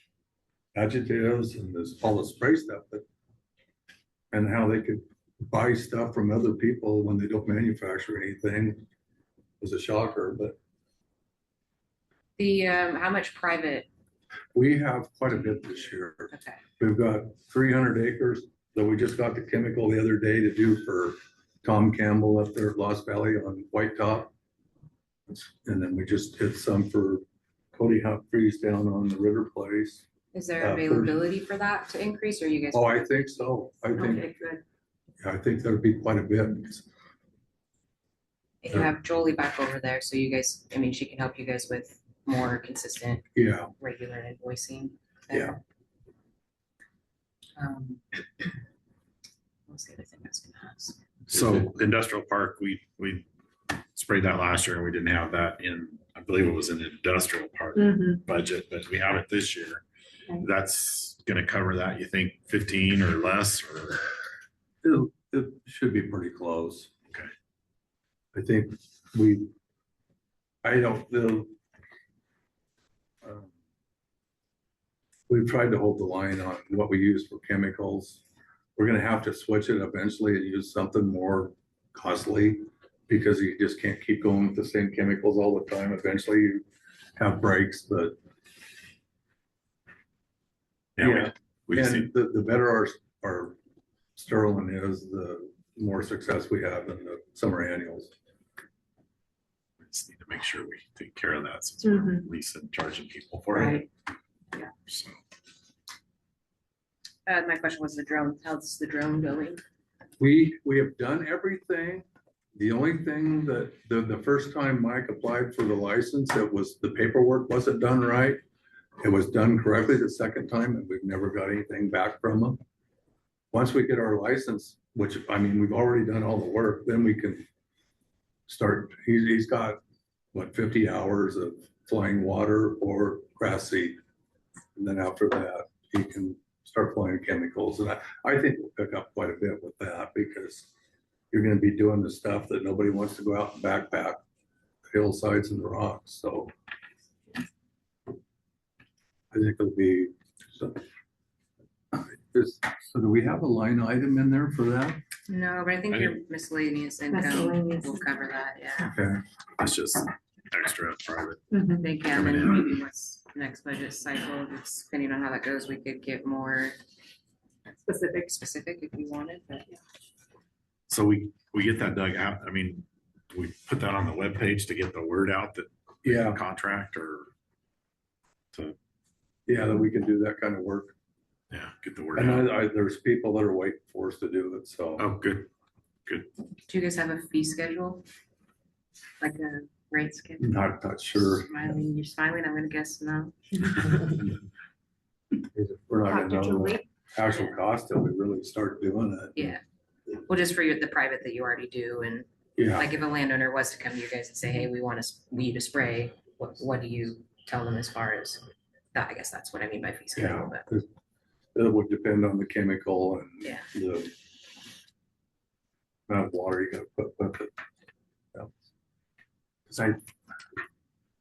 adjectives and all the spray stuff, but and how they could buy stuff from other people when they don't manufacture anything was a shocker, but The, how much private, we have quite a bit this year. okay, We've got 300 acres that we just got the chemical the other day to do for Tom Campbell up there at Lost Valley on White Top. And then we just did some for Cody Humphreys down on the River Place. is there for- availability for that to increase, or you guys? Oh, I think so. Okay, good. I think that'd be quite a bit. You have Jolie back over there, so you guys, she can help you guys with more consistent, Yeah, regular invoicing. Yeah. What's the other thing I was gonna ask? So industrial park, we sprayed that last year and we didn't have that in, I believe it was in the industrial park Mhm. budget, but we have it this year. Okay. That's gonna cover that, you think 15 or less, or? it should be pretty close. Okay. I think I don't know. We've tried to hold the line on what we use for chemicals. We're gonna have to switch it eventually and use something more costly because you just can't keep going with the same chemicals all the time. Eventually you have breaks, but Yeah, we just and need, the better our Sterling is, the more success we have in the summer annuals. we just need to make sure we take care of that since we're Mhm. leasing, charging people for it. Right. So, My question was the drone, how's the drone going? We have done everything. The only thing that the first time Mike applied for the license, it was the paperwork wasn't done right. It was done correctly the second time and we've never got anything back from them. Once we get our license, which we've already done all the work, then we can start, he's got, 50 hours of flying water or grass seed. And then after that, he can start flying chemicals. And I think we'll pick up quite a bit with that because you're gonna be doing the stuff that nobody wants to go out and backpack, the hillsides and the rocks, so. I think it'll be, so do we have a line item in there for that? No, but I think I your miscellaneous income Miscellaneous. will cover that, yeah. Okay, it's just extra private. Mhm. I think, and then maybe what's next budget cycle, it's depending on how that goes, we could get more specific if you wanted, but yeah. So we get that dug out. We put that on the webpage to get the word out that yeah, contract or to, yeah, that we can do that kind of work. get the word And out. there's people that are waiting for us to do it, so. Oh, good. Do you guys have a fee schedule? Like a rate schedule? Not sure. Smiling, you're smiling, I'm gonna guess no. We're not Talk to gonna know Julie. the actual cost till we really start doing it. Yeah. Well, just for the private that you already do, and Yeah, like if a landowner was to come to you guys and say, hey, we want you to spray, what do you tell them as far as that? I guess that's what I mean by fee yeah. schedule, but 'Cause it would depend on the chemical and yeah. the amount of water you gotta put with it. Yeah. 'Cause I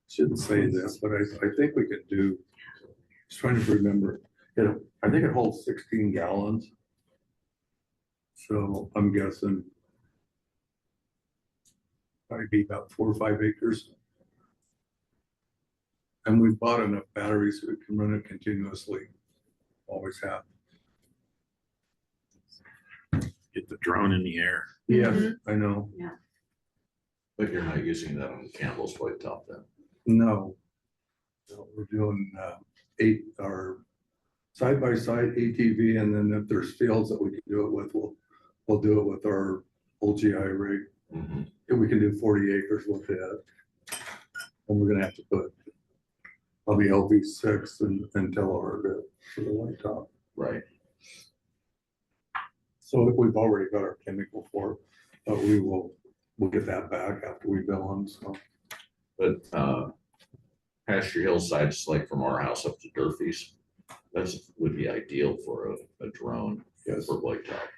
shouldn't say this, but I think we could do trying to remember. I think it holds 16 gallons. So I'm guessing might be about 4 or 5 acres. And we've bought enough batteries so we can run it continuously. Always have. Get the drone in the air. Yes, I know. But you're not using that on Campbell's White Top then? No. So we're doing 8 or side-by-side ATV, and then if there's fields that we can do it with, we'll do it with our old GI rig. Mhm. And we can do 40 acres with it. And we're gonna have to put probably LV6 and telehandler for the white top. Right. So we've already got our chemical for it, but we'll get that back after we bill them, so. But Pasture Hillside's like from our house up to Durfee's. That's would be ideal for a drone for white top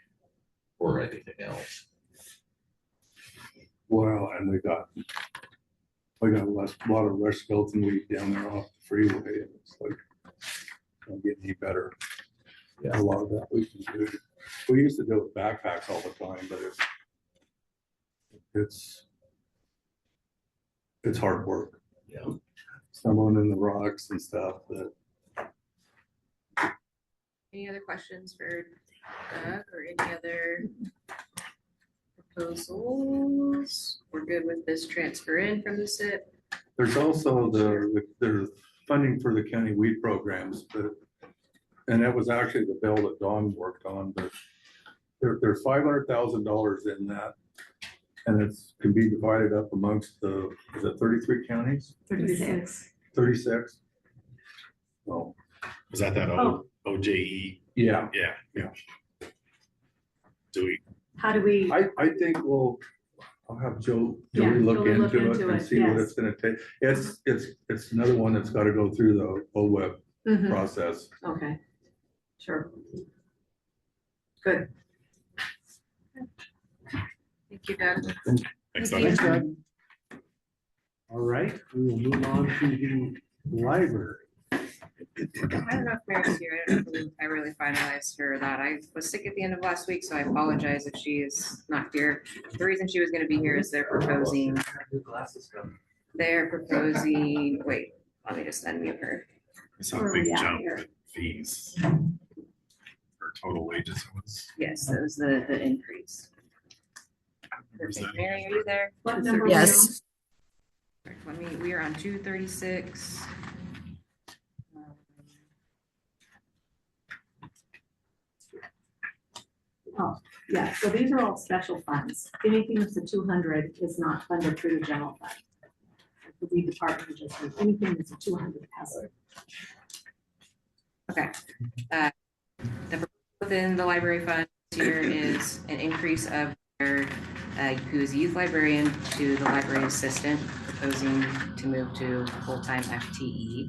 or anything else. Well, and we got a lot of rush skeleton weed down there off the freeway, and it's like, don't get any better. Yeah. A lot of that we can do. We used to do it with backpacks all the time, but it's hard work. Yeah. Someone in the rocks and stuff that. Any other questions for Doug or any other proposals? We're good with this transfer in from the SIP. There's also there's funding for the county weed programs, and that was actually the bill that Dawn worked on, but there's $500,000 in that. And it's can be divided up amongst is it 33 counties? 36. 36? Well, Was that OJE? yeah. Yeah. Do we, How do we, I think I'll have Joey Yeah, look Joey look into it into and it, see what yes. it's gonna take. It's another one that's gotta go through the OWEB Mhm, process. okay, sure. Good. Thank you, Doug. thanks, Thank Doug. you. All right, we will move on to the library. I don't know if Mary's here. I don't believe I really finalized her that. I was sick at the end of last week, so I apologize if she is not here. The reason she was gonna be here is they're proposing, wait, let me just unmute her. I saw Where a are we big at jump here? in fees or total wages. It was. Yes, that was the increase. Where's Perfect. that? Mary, are you there? What number are we on? Yes. We are on 236. Oh, yeah, so these are all special funds. Anything that's a 200 is not funded through the general fund. The weed department just, anything that's a 200 has it. Okay. The within the library fund here is an increase of their, who's youth librarian to the library assistant, proposing to move to full-time FTE.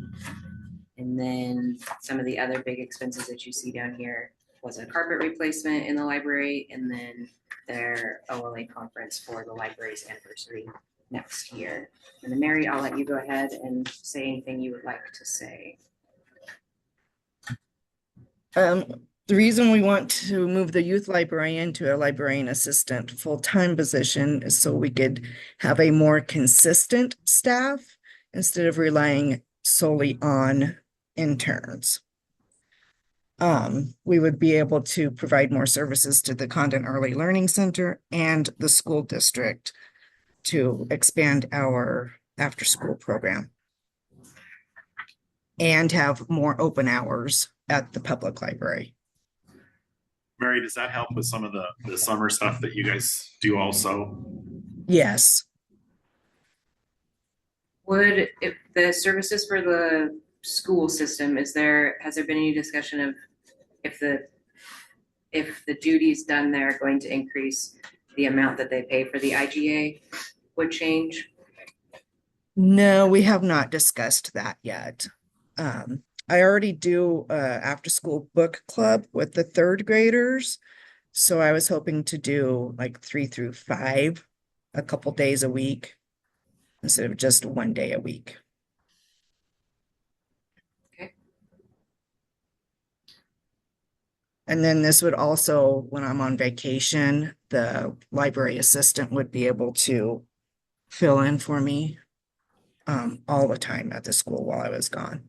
And then some of the other big expenses that you see down here was a carpet replacement in the library, and then their OLA conference for the library's anniversary next year. And then Mary, I'll let you go ahead and say anything you would like to say. The reason we want to move the youth librarian to a librarian assistant full-time position is so we could have a more consistent staff instead of relying solely on interns. We would be able to provide more services to the Condon Early Learning Center and the school district to expand our after-school program and have more open hours at the public library. Mary, does that help with some of the summer stuff that you guys do also? Yes. Would, if the services for the school system, has there been any discussion of if the duties done there are going to increase the amount that they pay for the IGA would change? No, we have not discussed that yet. I already do after school book club with the third graders. So I was hoping to do like 3 through 5, a couple days a week instead of just one day a week. And then this would also, when I'm on vacation, the library assistant would be able to fill in for me all the time at the school while I was gone.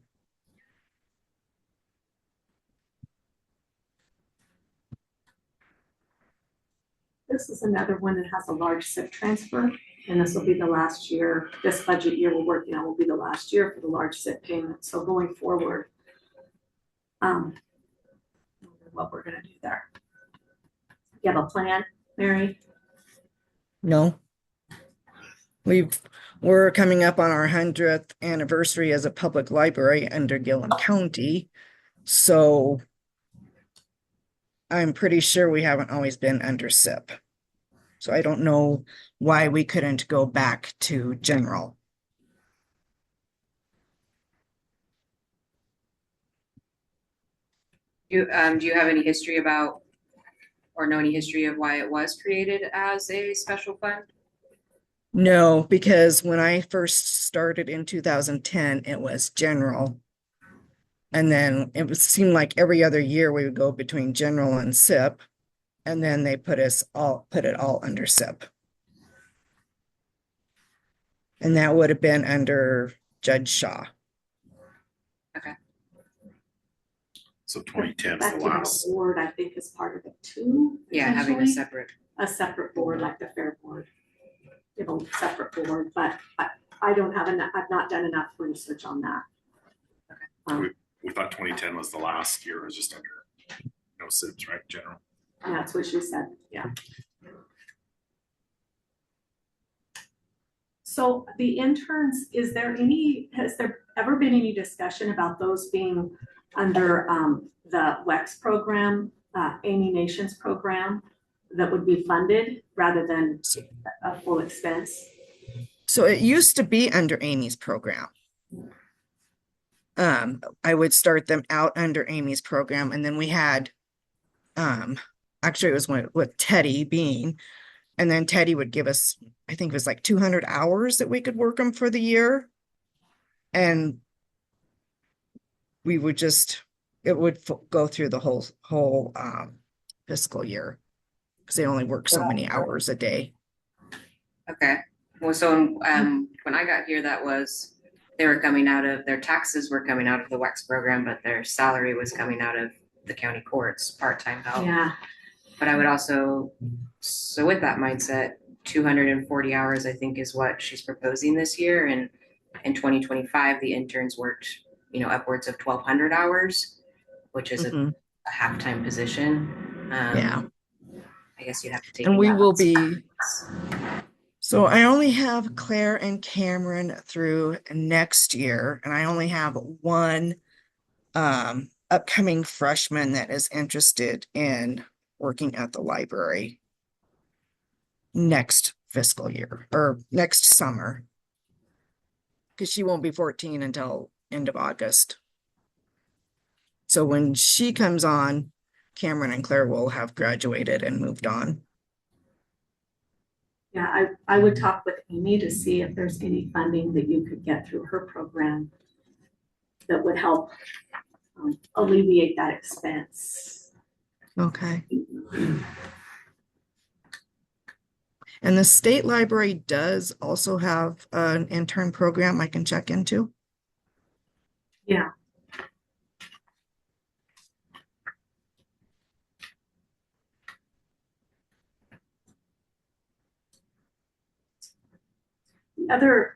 This is another one that has a large SIP transfer, and this will be the last year, this budget year we're working on will be the last year for the large SIP payment. So going forward, what we're gonna do there. You have a plan, Mary? No. We're coming up on our 100th anniversary as a public library under Gilliam County. So I'm pretty sure we haven't always been under SIP. So I don't know why we couldn't go back to general. Do you have any history about, or know any history of why it was created as a special fund? No, because when I first started in 2010, it was general. And then it seemed like every other year we would go between general and SIP. And then they put it all under SIP. And that would have been under Judge Shaw. So 2010 is Back the to the last. board, I think is part of it too. Yeah, having a potentially. separate. A separate board like the fair board. You know, separate board, but I don't have enough, I've not done enough research on that. We thought 2010 was the last year, it was just under no SIBs, right, general? Yeah, that's what she said, yeah. So the interns, has there ever been any discussion about those being under the WEX program, Amy Nations program, that would be funded rather than a full expense? So it used to be under Amy's program. I would start them out under Amy's program, and then we had, actually it was with Teddy Bean, and then Teddy would give us, I think it was like 200 hours that we could work them for the year. And we would it would go through the whole fiscal year because they only work so many hours a day. Okay. Well, so when I got here, they were coming out of, their taxes were coming out of the WEX program, but their salary was coming out of the county courts, part-time help. Yeah. But I would also, so with that mindset, 240 hours, I think, is what she's proposing this year. And in 2025, the interns worked, upwards of 1,200 hours, which is a half-time position. Yeah. I guess you'd have to take. And we will be. So I only have Claire and Cameron through next year, and I only have one upcoming freshman that is interested in working at the library next fiscal year or next summer, because she won't be 14 until end of August. So when she comes on, Cameron and Claire will have graduated and moved on. Yeah, I would talk with Amy to see if there's any funding that you could get through her program that would help alleviate that expense. Okay. And the state library does also have an intern program I can check into. Yeah.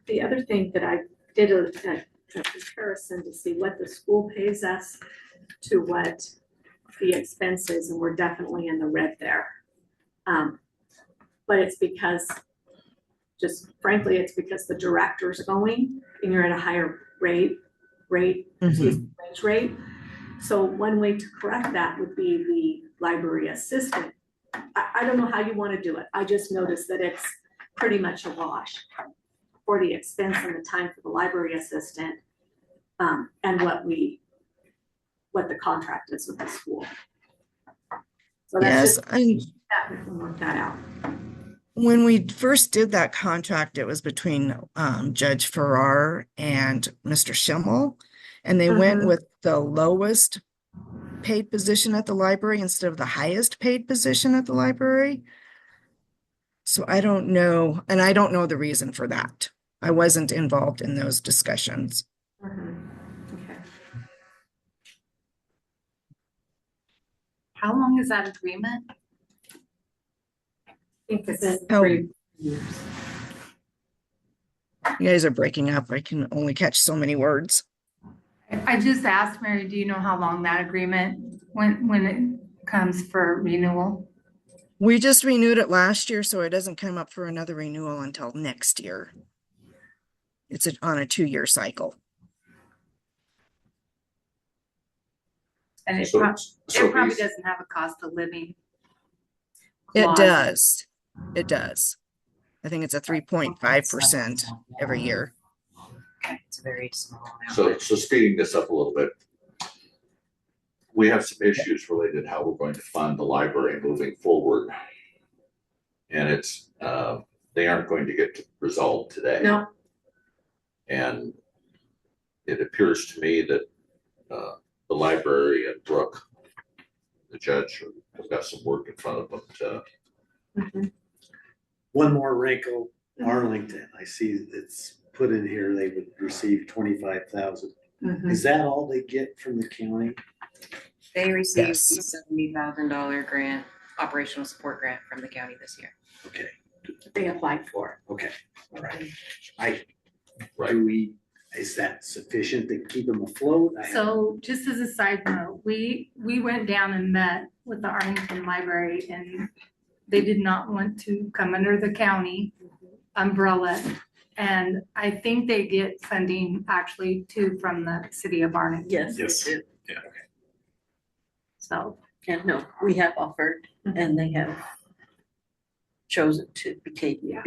The other thing that I did a comparison to see what the school pays us to what the expense is, and we're definitely in the red there. But it's because, just frankly, it's because the director's going and you're at a higher wage rate. So one way to correct that would be the library assistant. I don't know how you want to do it. I just noticed that it's pretty much a wash for the expense and the time for the library assistant, and what the contract is with the school. So that's Yes, we can work that out. when we first did that contract, it was between Judge Farrar and Mr. Schimmel, and they went with the lowest paid position at the library instead of the highest paid position at the library. So I don't know, and I don't know the reason for that. I wasn't involved in those discussions. Okay. How long is that agreement? I think it's Oh. 3 years. You guys are breaking up. I can only catch so many words. I just asked Mary, do you know how long that agreement, when it comes for renewal? We just renewed it last year, so it doesn't come up for another renewal until next year. It's on a 2-year cycle. And it So- probably, so it probably basi- doesn't have a cost of living. It clause. does. It does. I think it's a 3.5% every year. It's a very small amount. So speeding this up a little bit, we have some issues related to how we're going to fund the library moving forward. And it's, they aren't going to get resolved today. No, And it appears to me that the library and Brooke, the judge, have got some work in front of them to, One more wrinkle, Arlington, I see it's put in here, they would receive 25,000. Is that all they get from the county? They received Yes. a $70,000 grant, operational support grant from the county this year. Okay, they applied for. okay, all right. Right. Is that sufficient to keep them afloat? So just as a side note, we went down and met with the Arlington Library and they did not want to come under the county umbrella. And I think they get funding actually too from the city of Arlington. Yes, Yes. they do. So, And no, we have offered and they have chosen to Yeah.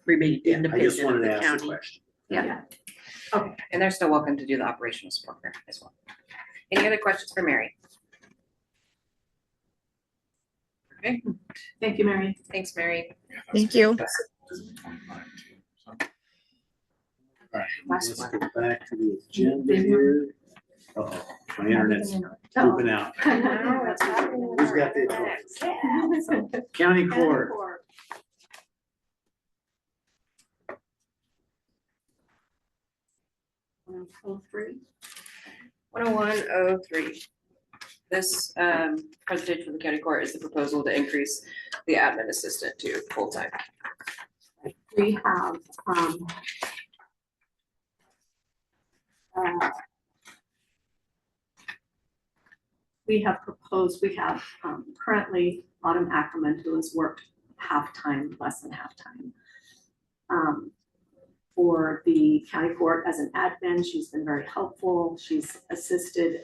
remain Yeah, I independent just of wanted to the ask the county. question. yeah. Okay, and they're still welcome to do the operational support grant as well. Any other questions for Mary? Okay, Thank you, Mary. thanks, Mary. Thank you. All right, Last let's one. get back to the agenda here. Uh-oh, my internet's pooping out. Who's got the county court? Oh, 3. 10103. This presentation from the county court is the proposal to increase the admin assistant to full-time. We have, proposed, currently Autumn Ackerman, who has worked half-time, less than half-time. For the county court as an admin, she's been very helpful. She's assisted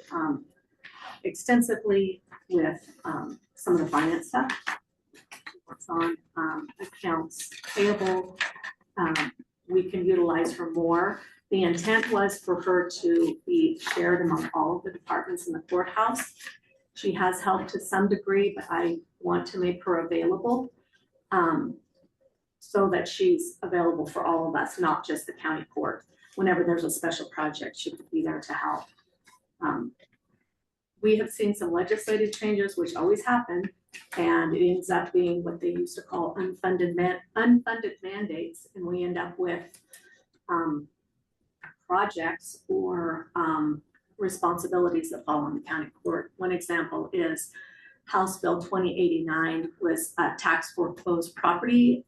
extensively with some of the finance stuff. She works on accounts payable. We can utilize her more. The intent was for her to be shared among all of the departments in the courthouse. She has helped to some degree, but I want to make her available so that she's available for all of us, not just the county court. Whenever there's a special project, she could be there to help. We have seen some legislative changes, which always happen, and it ends up being what they used to call unfunded mandates, and we end up with projects or responsibilities that fall on the county court. One example is House Bill 2089 was a tax foreclosed property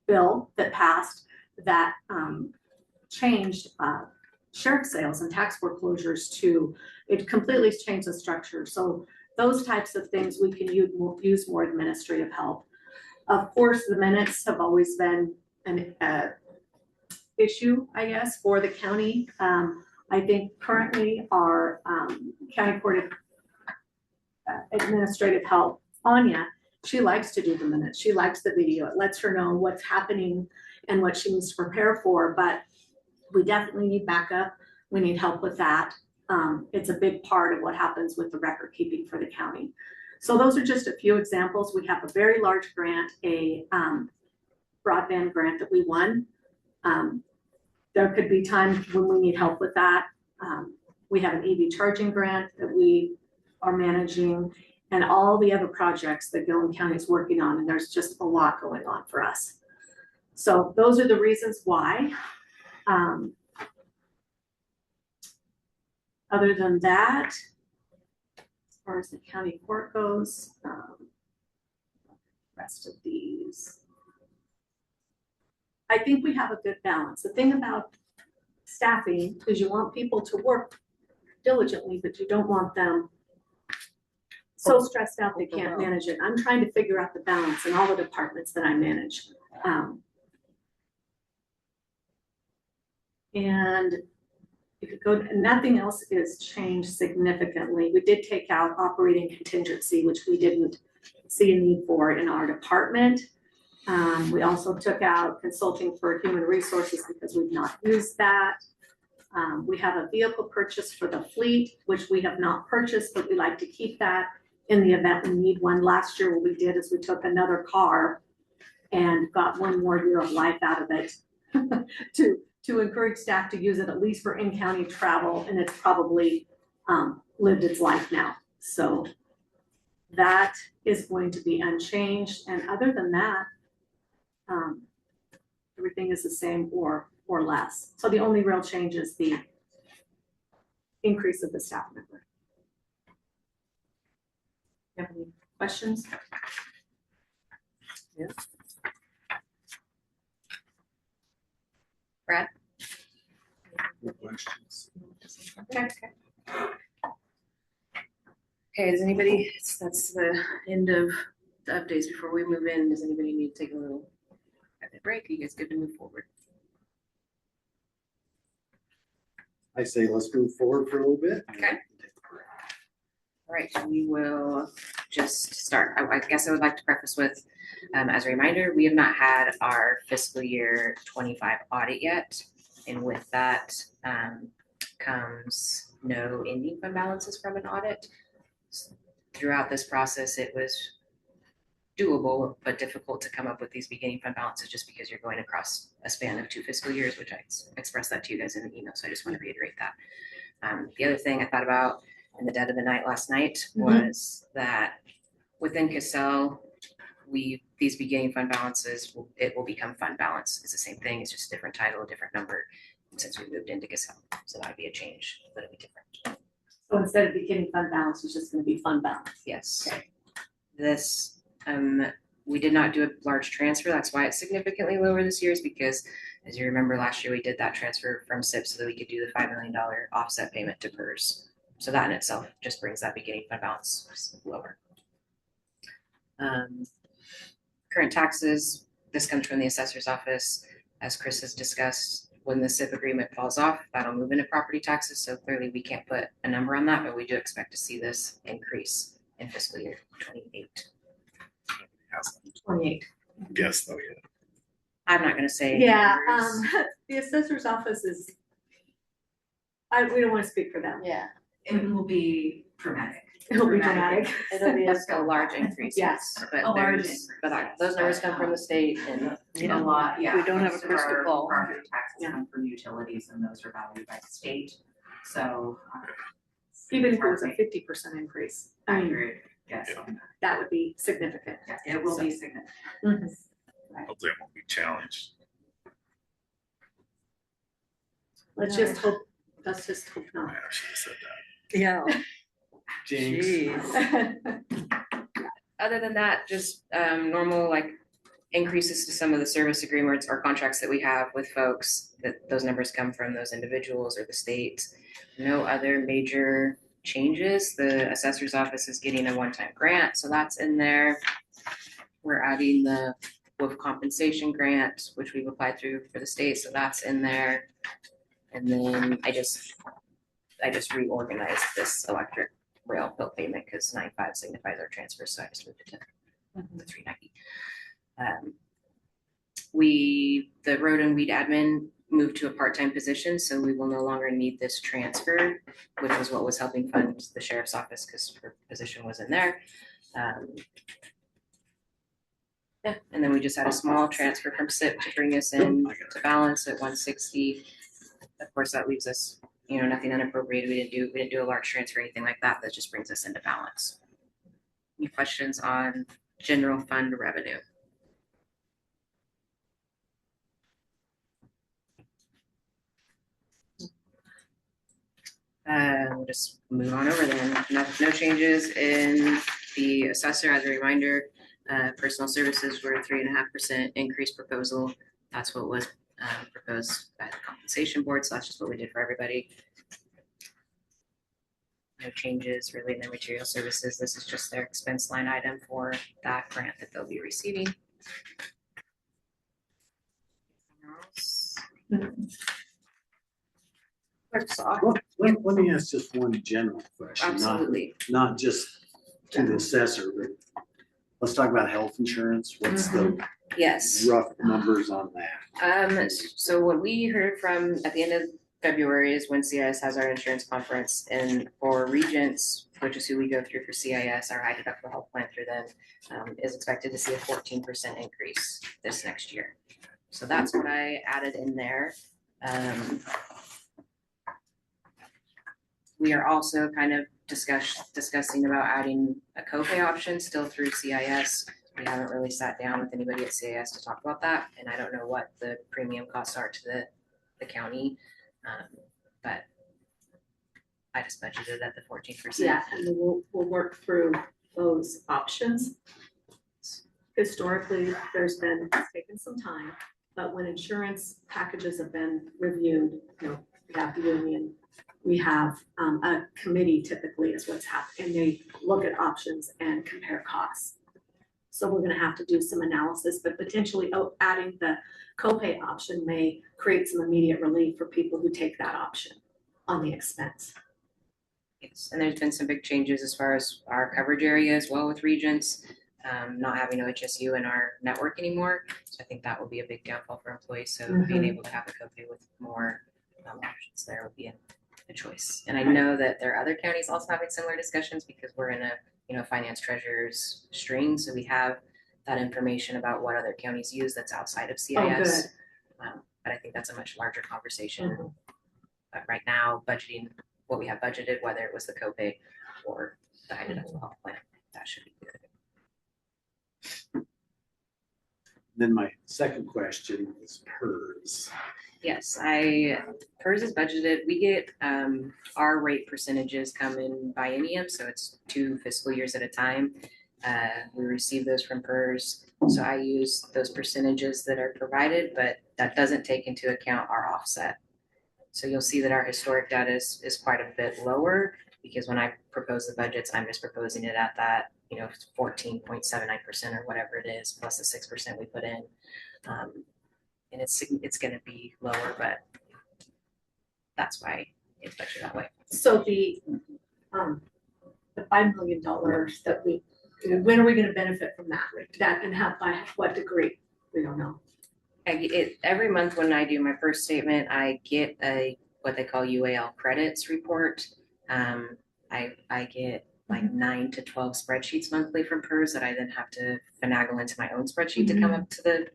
bill that passed that changed sheriff sales and tax foreclosures to, it completely changed the structure. So those types of things, we can use more administrative help. Of course, the minutes have always been an issue, I guess, for the county. I think currently our county court administrative help, Anya, she likes to do the minutes. She likes the video. It lets her know what's happening and what she needs to prepare for, but we definitely need backup. We need help with that. It's a big part of what happens with the record keeping for the county. So those are just a few examples. We have a very large grant, a broadband grant that we won. There could be times when we need help with that. We have an EV charging grant that we are managing, and all the other projects that Gilliam County is working on, and there's just a lot going on for us. So those are the reasons why. Other than that, as far as the county court goes, rest of these, I think we have a good balance. The thing about staffing is you want people to work diligently, but you don't want them so stressed out they can't manage it. I'm trying to figure out the balance in all the departments that I manage. And if you go, nothing else is changed significantly. We did take out operating contingency, which we didn't see a need for in our department. We also took out consulting for human resources because we've not used that. We have a vehicle purchase for the fleet, which we have not purchased, but we like to keep that in the event we need one. Last year, what we did is we took another car and got one more year of life out of it to encourage staff to use it at least for in-county travel, and it's probably lived its life now. So that is going to be unchanged, and other than that, everything is the same or less. So the only real change is the increase of the staff member. You have any questions? Yeah. Brad? No questions. Okay. Okay, does anybody, that's the end of the updates. Before we move in, does anybody need to take a little break? Are you guys good to move forward? I say let's move forward for a little bit. Okay. All right, we will just start. I guess I would like to preface with, as a reminder, we have not had our fiscal year 25 audit yet. And with that comes no ending fund balances from an audit. Throughout this process, it was doable, but difficult to come up with these beginning fund balances just because you're going across a span of 2 fiscal years, which I expressed that to you guys in the email. So I just want to reiterate that. The other thing I thought about in the dead of the night last night was that within Cassell, these beginning fund balances, it will become fund balance. It's the same thing. It's just a different title, a different number since we moved into Cassell. So that would be a change, but it'll be different. So instead of beginning fund balance, it's just going to be fund balance. Yes. Okay. This, we did not do a large transfer. That's why it's significantly lower this year, is because, as you remember, last year we did that transfer from SIP so that we could do the $5 million offset payment to PERS. So that in itself just brings that beginning fund balance lower. Current taxes, this comes from the assessor's office. As Chris has discussed, when the SIP agreement falls off, that'll move into property taxes. So clearly we can't put a number on that, but we do expect to see this increase in fiscal year 28. 28. Guess though, yeah. I'm not gonna say. Yeah, numbers. the assessor's office is, we don't want to speak for them. Yeah, it will be dramatic. It'll be dramatic. It'll be a large increase. Yes. But A large there's, increase, but yes. those numbers come from the state and A lot, yeah. We don't have a most of crystal our ball. Property taxes come from utilities and those are valued by the state, so. Even if it was a 50% increase, I mean, Accurate, yes, on that. that would be significant. Yes, it will be significant. Hopefully it won't be challenged. Let's just hope not. I should have said that. Yeah. Jinx. other than that, just normal like increases to some of the service agreements or contracts that we have with folks, that those numbers come from those individuals or the state. No other major changes. The assessor's office is getting a one-time grant, so that's in there. We're adding the WOF compensation grant, which we've applied through for the state, so that's in there. And then I just reorganized this electric rail bill payment because 95 signifies our transfer, so I just moved it to the 390. The road and weed admin moved to a part-time position, so we will no longer need this transfer, which was what was helping fund the sheriff's office because her position was in there. Yeah, and then we just had a small transfer from SIP to bring us in to balance at 160. Of course, that leaves us nothing unappropriated. We didn't do a large transfer or anything like that. That just brings us into balance. Any questions on general fund revenue? We'll just move on over then. No changes in the assessor. As a reminder, personal services were 3.5% increase proposal. That's what was proposed by the compensation board. So that's just what we did for everybody. No changes really in their material services. This is just their expense line item for that grant that they'll be receiving. Let me ask just one general question. Absolutely. Not just to the assessor, but let's talk about health insurance. What's the Yes. rough numbers on that? So what we heard from at the end of February is when CIS has our insurance conference, and for Regents, which is who we go through for CIS, our high deductible health plan through them, is expected to see a 14% increase this next year. So that's what I added in there. We are also kind of discussing about adding a copay option still through CIS. We haven't really sat down with anybody at CIS to talk about that, and I don't know what the premium costs are to the county, but I just budgeted at the 14%. Yeah, and we'll work through those options. Historically, it's taken some time, but when insurance packages have been reviewed, we have the union, we have a committee typically is what's happening, and they look at options and compare costs. So we're gonna have to do some analysis, but potentially adding the copay option may create some immediate relief for people who take that option on the expense. Yes, and there's been some big changes as far as our coverage area as well with Regents, not having OHSU in our network anymore. So I think that will be a big downfall for employees. So being able to have a copay with more options there would be a choice. And I know that there are other counties also having similar discussions because we're in a finance treasurer's string. So we have that information about what other counties use that's outside of CIS. But I think that's a much larger conversation. But right now, budgeting what we have budgeted, whether it was the copay or the high deductible health plan, that should be good. Then my second question is PERS. Yes, PERS is budgeted. We get our rate percentages come in biennium, so it's 2 fiscal years at a time. We receive those from PERS. So I use those percentages that are provided, but that doesn't take into account our offset. So you'll see that our historic data is quite a bit lower because when I propose the budgets, I'm just proposing it at that 14.79% or whatever it is, plus the 6% we put in. And it's going to be lower, but that's why it's budgeted that way. So the $5 million that when are we going to benefit from that? And by what degree? We don't know. Every month when I do my first statement, I get what they call UAL credits report. I get like 9 to 12 spreadsheets monthly from PERS that I then have to finagle into my own spreadsheet to come up to the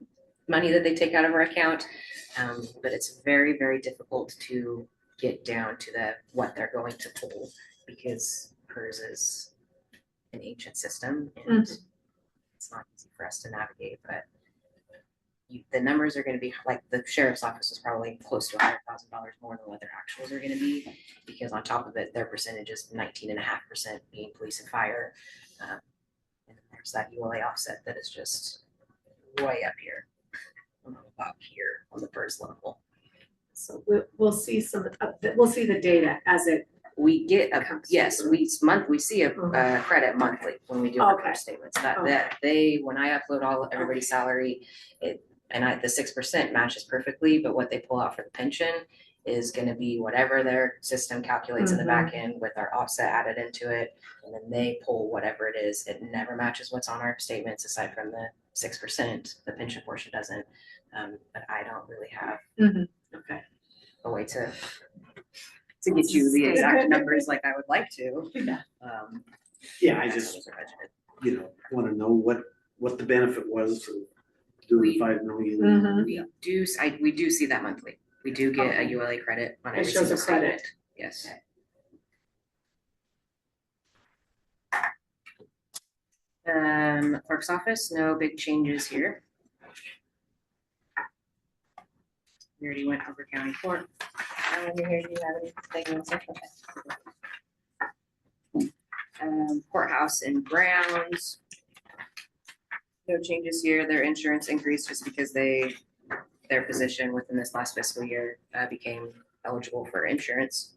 money that they take out of our account. But it's very, very difficult to get down to what they're going to pull because PERS is an ancient system and it's not easy for us to navigate, but the numbers are going to be like the sheriff's office is probably close to $100,000 more than what their actuals are going to be because on top of it, their percentage is 19.5% being police and fire. And there's that ULA offset that is just way up here, about here on the PERS level. So we'll see we'll see the data as it. We get we see a credit monthly when we do our PERS statements. When I upload everybody's salary, the 6% matches perfectly, but what they pull out for the pension is going to be whatever their system calculates in the back end with our offset added into it, and then they pull whatever it is. It never matches what's on our statements aside from the 6%. The pension portion doesn't, but I don't really have a way to get you the exact numbers like I would like to. I just want to know what the benefit was of doing the $5 million. We do see that monthly. We do get a ULA credit on every It shows single a credit. statement. Yes. Clerk's office, no big changes here. We already went over county court. Over here, do you have anything else? Okay. Courthouse and grounds. No changes here. Their insurance increased just because their position within this last fiscal year became eligible for insurance.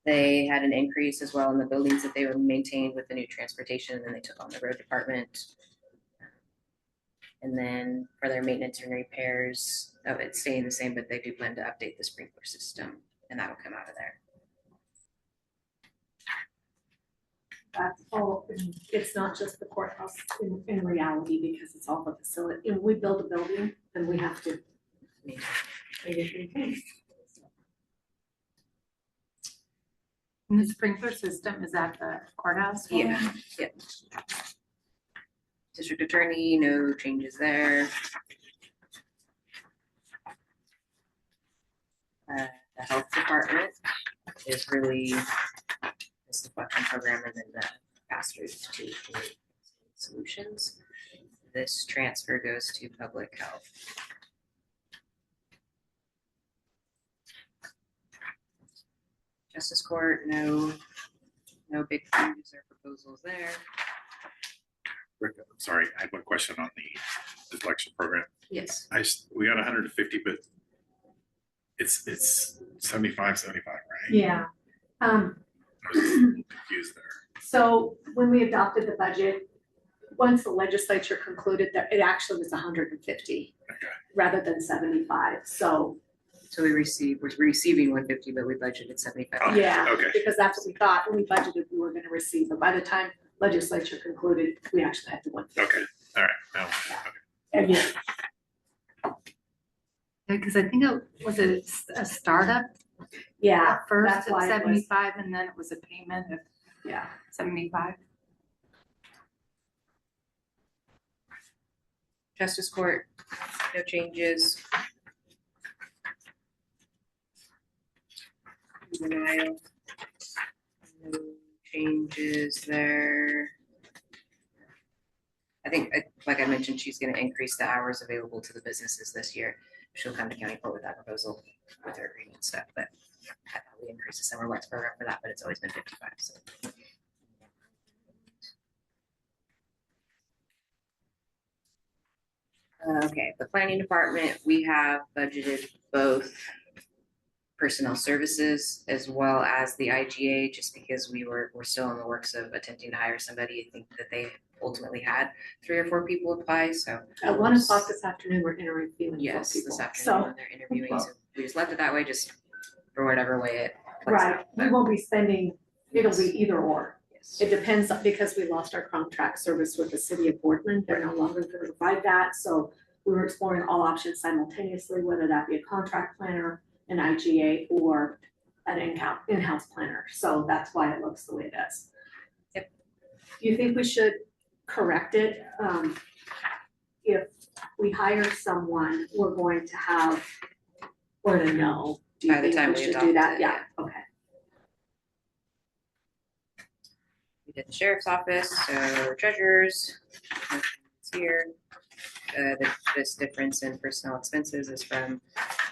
They had an increase as well in the buildings that they would maintain with the new transportation, and then they took on the road department. And then for their maintenance and repairs, it's staying the same, but they do plan to update the sprinkler system, and that'll come out of there. That's all, it's not just the courthouse in reality, because it's all the facility. If we build a building, then we have to make it maintained. And the sprinkler system, is that the courthouse one? Yeah, yep. District attorney, no changes there. The health department is really this deflection program and then the pass-throughs to community solutions. This transfer goes to public health. Justice Court, no big changes or proposals there. Rick, I'm sorry, I have one question on the deflection program. Yes. We got 150, but it's 75, right? Yeah. I was confused there. So when we adopted the budget, once the legislature concluded that it actually was 150 rather than 75. So we're receiving 150, but we budgeted 75. yeah, Okay. because that's what we thought when we budgeted we were going to receive. But by the time legislature concluded, we actually had the 150. Okay, all right. No, okay. And yeah, Because I think it was a startup yeah, at first that's at why it was- 75, and then it was a payment of yeah. 75. Justice Court, no changes. Denial, no changes there. I think, like I mentioned, she's going to increase the hours available to the businesses this year. She'll come to county court with that proposal with her agreement and stuff, but I probably increase the summer works program for that, but it's always been 55. So. Okay, the planning department, we have budgeted both personnel services as well as the IGA, just because we're still in the works of attempting to hire somebody. I think that they ultimately had 3 or 4 people apply, so. At 1 o'clock this afternoon, we're interviewing Yes, 4 people. this afternoon when they're interviewing, so we just left it that way, just for whatever way it plays Right, out. we won't be spending, it'll be either or. Yes. It depends, because we lost our contract service with the city of Boardman, they're no longer going to provide that, so we were exploring all options simultaneously, whether that be a contract planner, an IGA, or an in-house planner, so that's why it looks the way it does. Yep. Do you think we should correct it? If we hire someone, we're going to have, or to know, do you By the think time we we should adopt do that? it, Yeah, okay. We did the sheriff's office, so treasurers, it's here. This difference in personnel expenses is from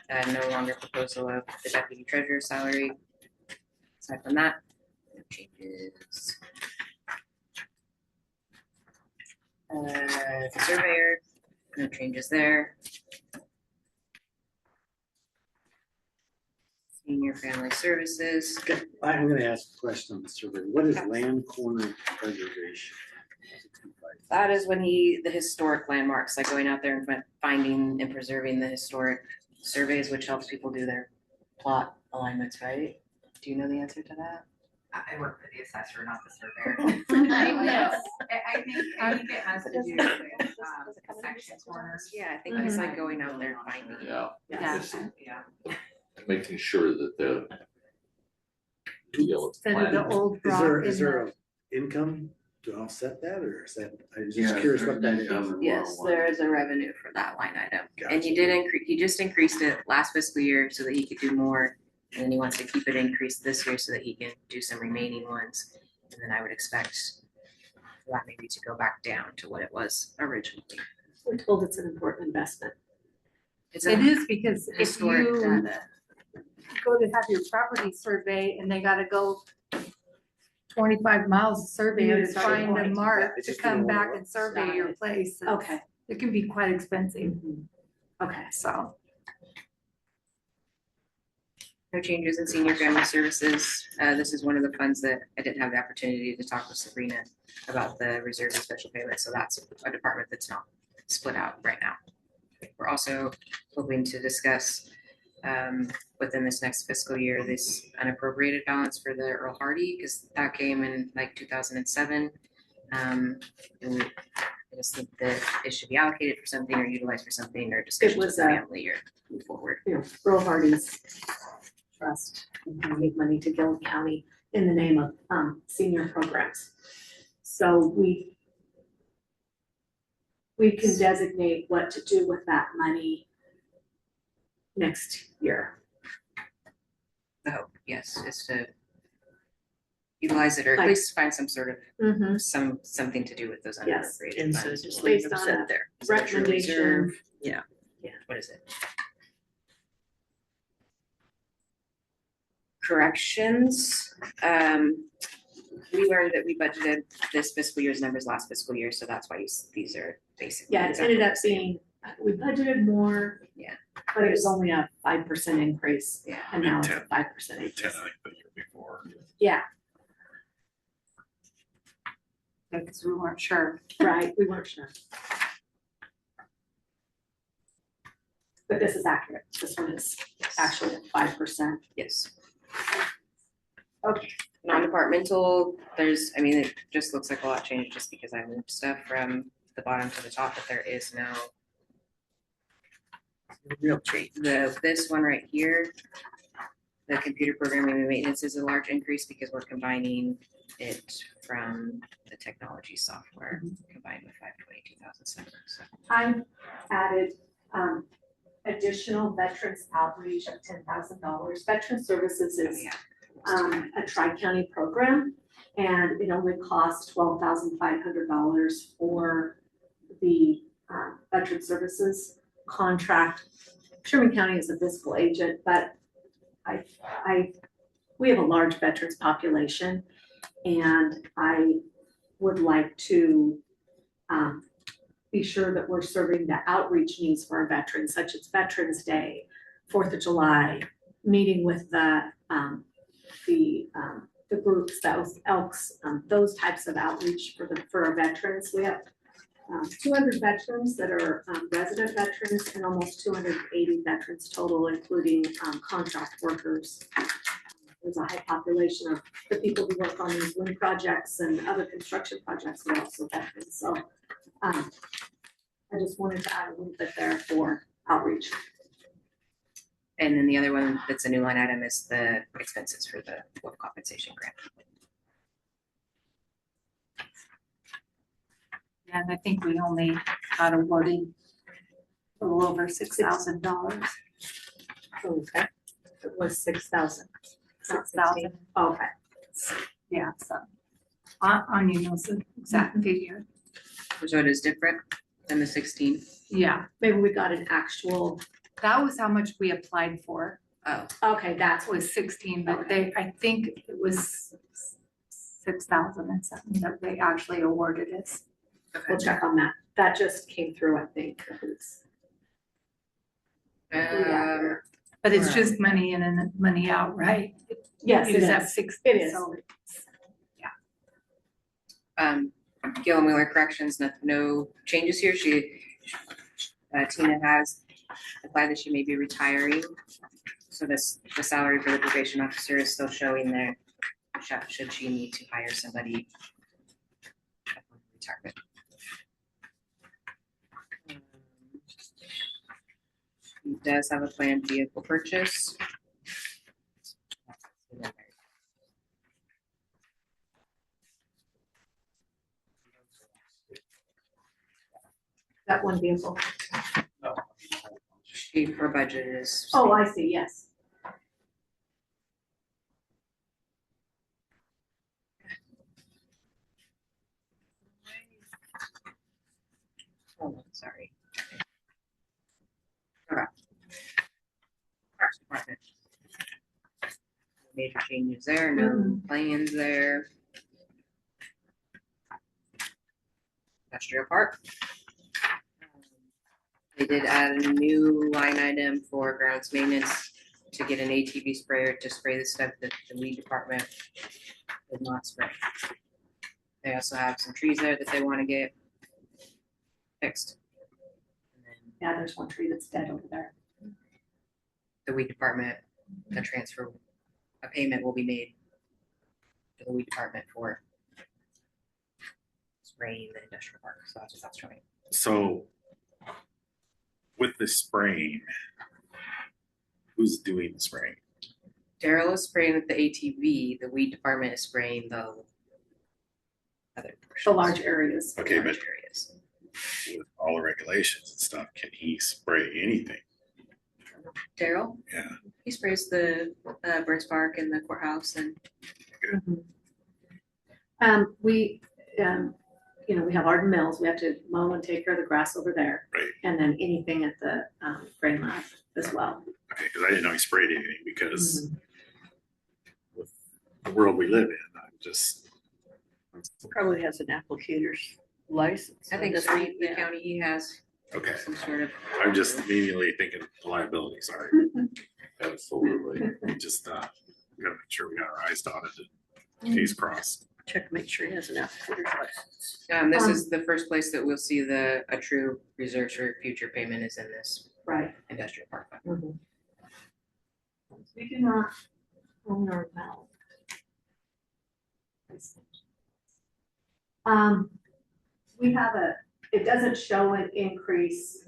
no longer proposal of the deputy treasurer salary. Aside from that, no changes. The surveyor, no changes there. Senior family services. I'm gonna ask a question on the survey. What is land corner preservation? That is when the historic landmarks, like going out there and finding and preserving the historic surveys, which helps people do their plot alignments, right? Do you know the answer to that? I work for the assessor, not the surveyor. I know. I think it has to do with, section corners. Yeah, I think it's like going out there and finding. Yeah. Yeah. It's Yeah. making sure that the Instead of the old Is rock there, in is there the, a income to offset that, or is that, I was Yeah, just curious what that there's is. income. Yes, there is a revenue for that line item. And Gotcha. he did increase, he just increased it last fiscal year so that he could do more And then he wants to keep it increased this year so that he can do some remaining ones. And then I would expect that maybe to go back down to what it was originally. We're told it's an important investment. It's It a is because if historic you data. go to have your property survey and they gotta go 25 miles to survey to find a mark to come back and survey your place. Okay. It can be quite expensive, Okay. so. No changes in senior family services. This is one of the funds that I didn't have the opportunity to talk with Sabrina about the reserve and special payment. So that's a department that's not split out right now. We're also hoping to discuss within this next fiscal year, this unappropriated balance for the Earl Hardy, because that came in like 2007. And I just think that it should be allocated for something or utilized for something or discussions with was the a- family or move forward. You know, Earl Hardy's trust and gave money to Gilliam County in the name of senior programs. So we can designate what to do with that money next year. The hope, yes, is to utilize it or at Like- least find some sort of Mm-hmm. something to do with those Yes. unappropriated And so funds. just leave Based them on sit a there. Is it a true recommendation. reserve? Yeah. What is it? Corrections, we learned that we budgeted this fiscal year's numbers last fiscal year, so that's why these are basically. Yeah, it exactly ended the up same. being, we budgeted more. Yeah. But it was only a 5% increase. Yeah. And now it's a 5% 10, I increase. think, the year before. Yeah, Because we weren't sure. right, we weren't sure. But this is accurate. This one is actually at 5%. Yes. Okay. Non-departmental, it just looks like a lot changed just because I moved stuff from the bottom to the top, but there is no real change. This one right here, the computer programming and maintenance is a large increase because we're combining it from the technology software combined with 522,007. So I added additional veterans outreach of $10,000. Veteran Services is yeah. a tri-county program, and it only costs $12,500 for the Veteran Services contract. Sherman County is a fiscal agent, but we have a large veterans population, and I would like to be sure that we're serving the outreach needs for our veterans, such as Veterans Day, 4th of July, meeting with the groups, those Elks, those types of outreach for our veterans. We have 200 veterans that are resident veterans and almost 280 veterans total, including contract workers. There's a high population of the people who work on these wind projects and other construction projects are also veterans. So I just wanted to add a little bit there for outreach. And then the other one that's a new line item is the expenses for the wolf compensation grant. And I think we only got awarded a little over $6,000. Okay. It was 6,000. 6,000. Okay. Yeah, so Anya knows the exact figure. So it is different than the 16. Yeah, Maybe we got an actual, that was how much we applied for. Oh, okay, that's It was 16, but I think it was 6,000 and something that they actually awarded us. we'll check on that. That just came through, I think. But it's Right. just money in and money out, right? Yes, You it just have is. 6. It is. so Gilliam Wheeler Corrections, no changes here. Tina has applied that she may be retiring. So the salary for the probation officer is still showing there. Should she need to hire somebody upon retirement. He does have a planned vehicle purchase. That one vehicle. Her budget is. Oh, I see, yes. major changes there, no plans there. Industrial park. They did add a new line item for grounds maintenance to get an ATV sprayer to spray the stuff that the weed department did not spray. They also have some trees there that they want to get fixed. And then Yeah, there's one tree that's dead over there. the weed department, the transfer, a payment will be made to the weed department for spraying the industrial park. So that's what that's showing. So with the spraying, who's doing the spraying? Daryl is spraying with the ATV. The weed department is spraying the other portions. The large areas. Okay, but Large areas. with all the regulations and stuff, can he spray anything? Daryl, Yeah. he sprays the Burns Park and the courthouse and We, we have Arden Mills, we have to mow and take care of the grass over there. Right. And then anything at the grain lab as well. Okay, because I didn't know he sprayed anything because with the world we live in, I'm just. Probably has an applicator's license. I think Just- for the county, he has Okay, some sort of. I'm just immediately thinking the liability, sorry. Absolutely. Just, gotta make sure we got our eyes dotted and T's crossed. Check, make sure he has an applicator's license. This Um, is the first place that we'll see a true reserves for future payment is in this Right. industrial park fund. We do not own our valve. We have it doesn't show an increase.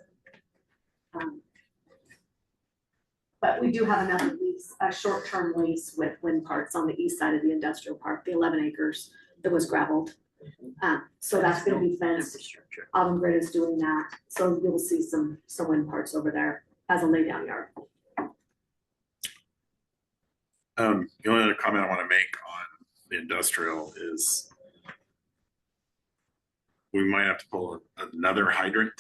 But we do have another lease, a short-term lease with wind parks on the east side of the industrial park, the 11 acres that was gravelled. So that's gonna be fenced. Infrastructure. Autumn Grid is doing that, so you'll see some wind parks over there as a laydown yard. The only other comment I want to make on the industrial is we might have to pull another hydrant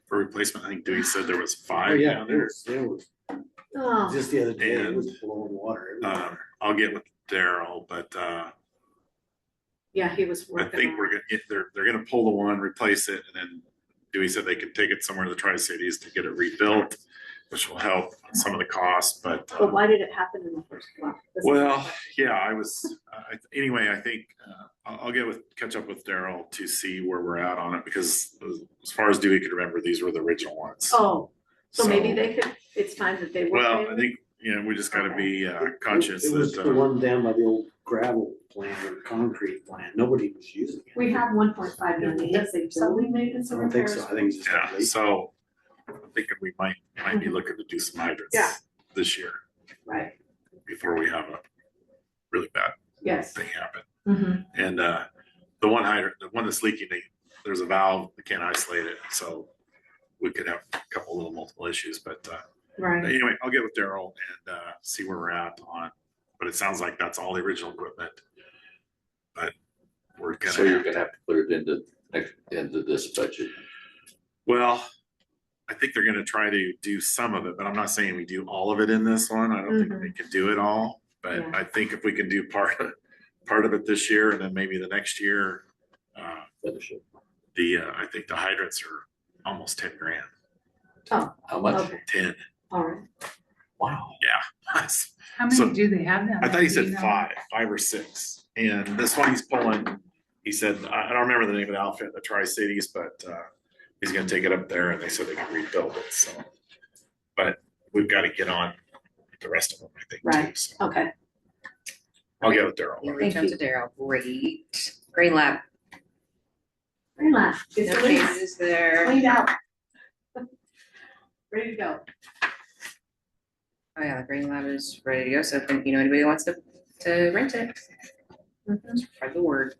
for replacement. I think Dewey said there was Oh, 5 yeah, down there. there was, Oh, just the other day, it was And, blowing water everywhere. I'll get with Daryl, but yeah, he was I working think on we're it. gonna get, they're gonna pull the one, replace it, and then Dewey said they could take it somewhere in the Tri-Cities to get it rebuilt, which will help on some of the costs, but. But why did it happen in the first place? Well, yeah, anyway, I think, I'll catch up with Daryl to see where we're at on it, because as far as Dewey could remember, these were the original ones. Oh, so maybe So- they could, it's time that they were. Well, I paying? think, we just gotta be conscious It was that, the one down by the old gravel plant or concrete plant, nobody was using it. We have 1.5 million, yes, they totally made it I some don't think repairs. so, I think it's just. yeah, late. so I'm thinking we might be looking to do some hydrants Yeah. this year Right, before we have a really bad yes. thing happen. Mhm. And the one hydrant, the one that's leaking, there's a valve, they can't isolate it, so we could have a couple little multiple issues, but Right, anyway, I'll get with Daryl and see where we're at on, but it sounds like that's all the original equipment. But we're So you're gonna, gonna have to put it into this budget. well, I think they're gonna try to do some of it, but I'm not saying we do all of it in this one. I don't think they can do it all. But Yeah. I think if we can do part of it this year and then maybe the next year, Finish it. I think the hydrants are almost 10 grand, oh, How much? okay, 10. all right. Wow. Yeah. How So- many do they have now? I thought he Do said you know? 5 or 6. And this one he's pulling, he said, I don't remember the name of the outfit in the Tri-Cities, but he's gonna take it up there and they said they can rebuild it, so. But we've got to get on the rest of them, I think, too. Right. So Okay, I'll get with Daryl. You reach out Thank to Daryl, great. Grain lab, relax, no it's cleaned changes there. out. Ready to go. Oh yeah, the grain lab is ready to go, so if anybody wants to rent it, spread the word.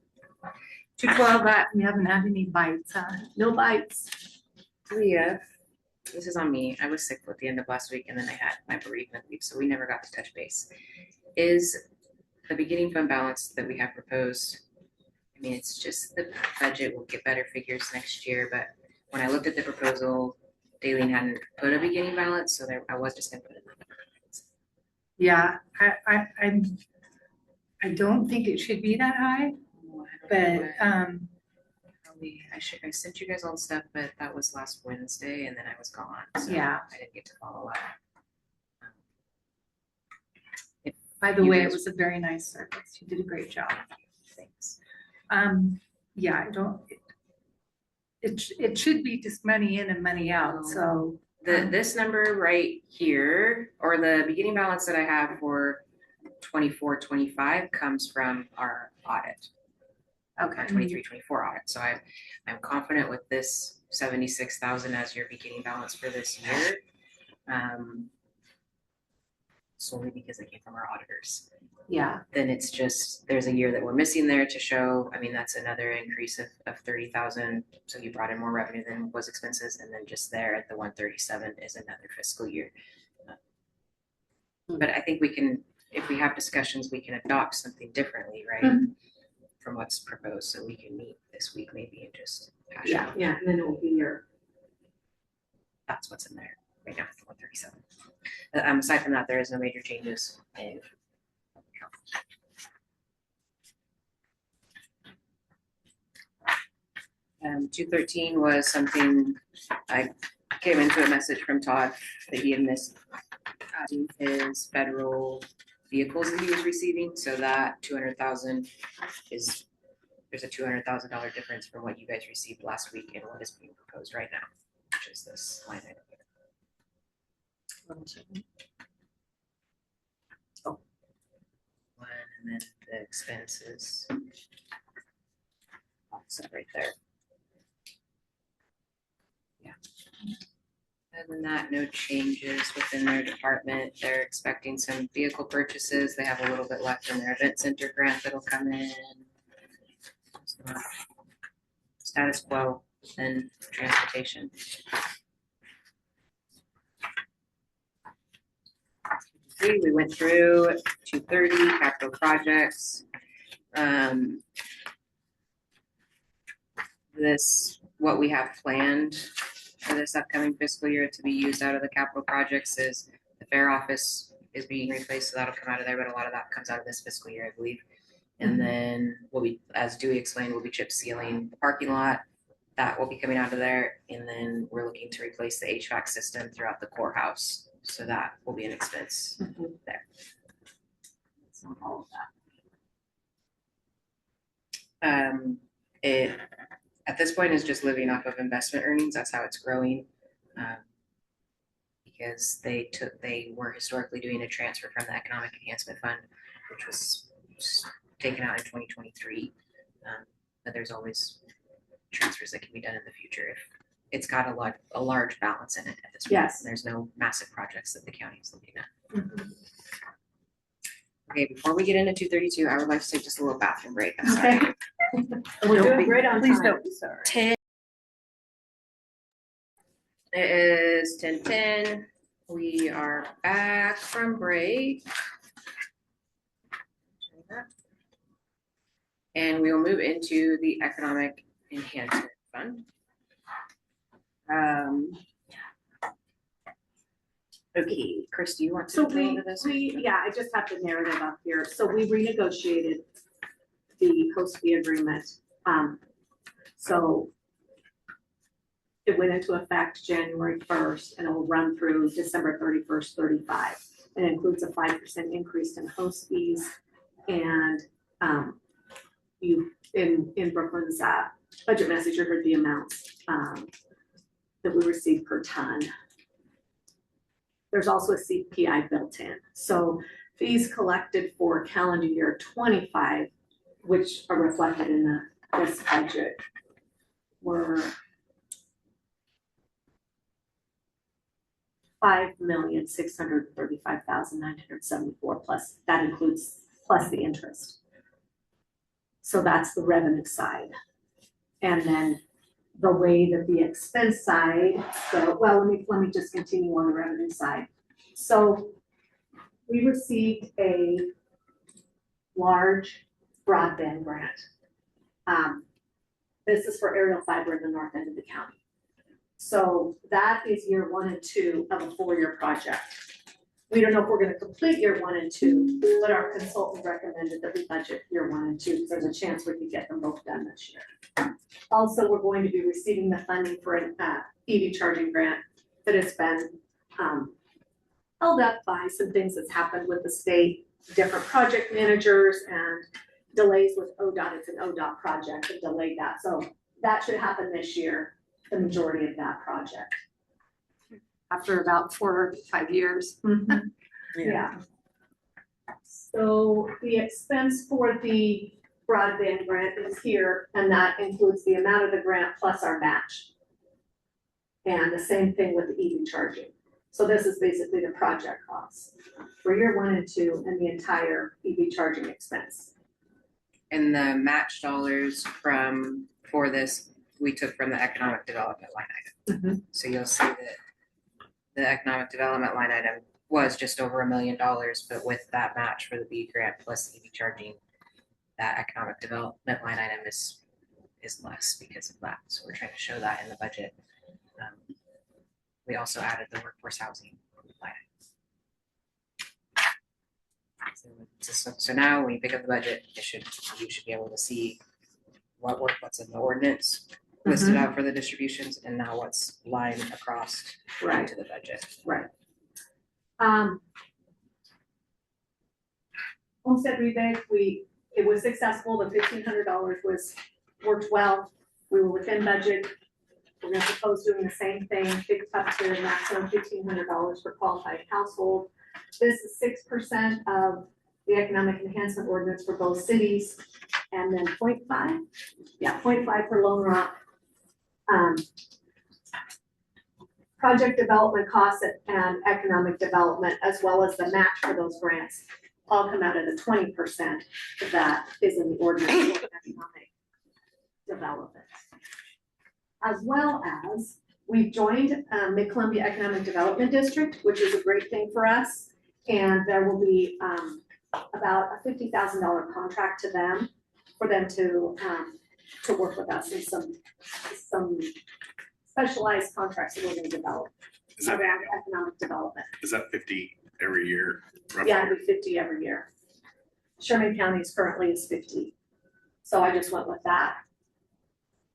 212 that We haven't had any bites, huh? No bites. Leah, this is on me. I was sick at the end of last week and then I had my bereavement leave, so we never got to touch base. Is the beginning fund balance that we have proposed, I mean, it's just the budget will get better figures next year, but when I looked at the proposal, Daleen hadn't put a beginning balance, so I was just gonna put it. Yeah, I don't think it should be that high, but, I sent you guys all the stuff, but that was last Wednesday and then I was gone, so Yeah. I didn't get to follow up. by the You way, it guys- was a very nice service. You did a great job. Thanks. Yeah, I don't, it should be just money in and money out, so. This number right here, or the beginning balance that I have for 24-25 comes from our audit. Okay. 23-24 audit, so I'm confident with this 76,000 as your beginning balance for this year. Solely because it came from our auditors. Yeah, Then it's just, there's a year that we're missing there to show, I mean, that's another increase of 30,000. So you brought in more revenue than was expenses, and then just there at the 137 is another fiscal year. But I think we can, if we have discussions, we can adopt something differently, right? From what's proposed, so we can meet this week maybe and just hash out. Yeah, and then it will be your, That's what's in there right now, the 137. Aside from that, there is no major changes. 213 was something, I came into a message from Todd that he had missed adding his federal vehicles that he was receiving, so that 200,000 is, there's a $200,000 difference from what you guys received last week and what is being proposed right now, which is this line item. Oh. One, and then the expenses. Offset right there. Yeah. Other than that, no changes within their department. They're expecting some vehicle purchases. They have a little bit left in their event center grant that'll come in. Status quo and transportation. We went through 230 capital projects. What we have planned for this upcoming fiscal year to be used out of the capital projects is the fair office is being replaced, so that'll come out of there, but a lot of that comes out of this fiscal year, I believe. And then as Dewey explained, we'll be chip sealing the parking lot. That will be coming out of there. And then we're looking to replace the HVAC system throughout the courthouse. So that will be an expense there. That's not all of that. At this point is just living off of investment earnings. That's how it's growing. Because they were historically doing a transfer from the Economic Enhancement Fund, which was taken out in 2023. But there's always transfers that can be done in the future if it's got a large balance in it at this point. Yes. There's no massive projects that the county is looking at. Okay, before we get into 232, I would like to take just a little bathroom break. I'm sorry. okay. We're doing great on Please time. don't be sorry. 10. It is 10:10. We are back from break. And we will move into the Economic Enhancement Fund. Okay, Chris, do you want to So go into this? yeah, I just have the narrative up here. So we renegotiated the host fee agreement. So it went into effect January 1st and it will run through December 31st, 35. It includes a 5% increase in host fees. And you in Brooklyn's budget message, you heard the amounts that we receive per ton. There's also a CPI built in. So fees collected for calendar year 25, which are reflected in this budget, were $5,635,974 plus. That includes plus the interest. So that's the revenue side. And then the way that the expense side, so, well, let me just continue on the revenue side. So we received a large broadband grant. This is for aerial fiber in the north end of the county. So that is year 1 and 2 of a 4-year project. We don't know if we're gonna complete year 1 and 2, but our consultant recommended that we budget year 1 and 2, because there's a chance we could get them both done this year. Also, we're going to be receiving the funding for an EV charging grant that has been held up by some things that's happened with the state, different project managers and delays with ODOT. It's an ODOT project that delayed that. So that should happen this year, the majority of that project. After about 4 or 5 years. Yeah. So the expense for the broadband grant is here, and that includes the amount of the grant plus our match. And the same thing with the EV charging. So this is basically the project cost for year 1 and 2 and the entire EV charging expense. And the match dollars for this, we took from the economic development line item. So you'll see that the economic development line item was just over $1 million, but with that match for the B grant plus EV charging, that economic development line item is less because of that. So we're trying to show that in the budget. We also added the workforce housing line item. So now when you pick up the budget, you should be able to see what's in the ordinance listed out for the distributions, and now what's lying across into the budget. Right. Homestead rebate, it was successful. The $1,500 worked well. We were within budget. We're gonna propose doing the same thing, up to a maximum $1,500 per qualified household. This is 6% of the economic enhancement ordinance for both cities, and then 0.5. Yeah, 0.5 for Lone Rock. Project development costs and economic development, as well as the match for those grants, all come out of the 20% that is in the ordinance for economic development. As well as we've joined Mid-Columbia Economic Development District, which is a great thing for us. And there will be about a $50,000 contract to them for them to work with us in some specialized contracts that we're going to develop around economic development. Is that 50 every year? Roughly? Yeah, it'll be 50 every year. Sherman County is currently 50. So I just went with that.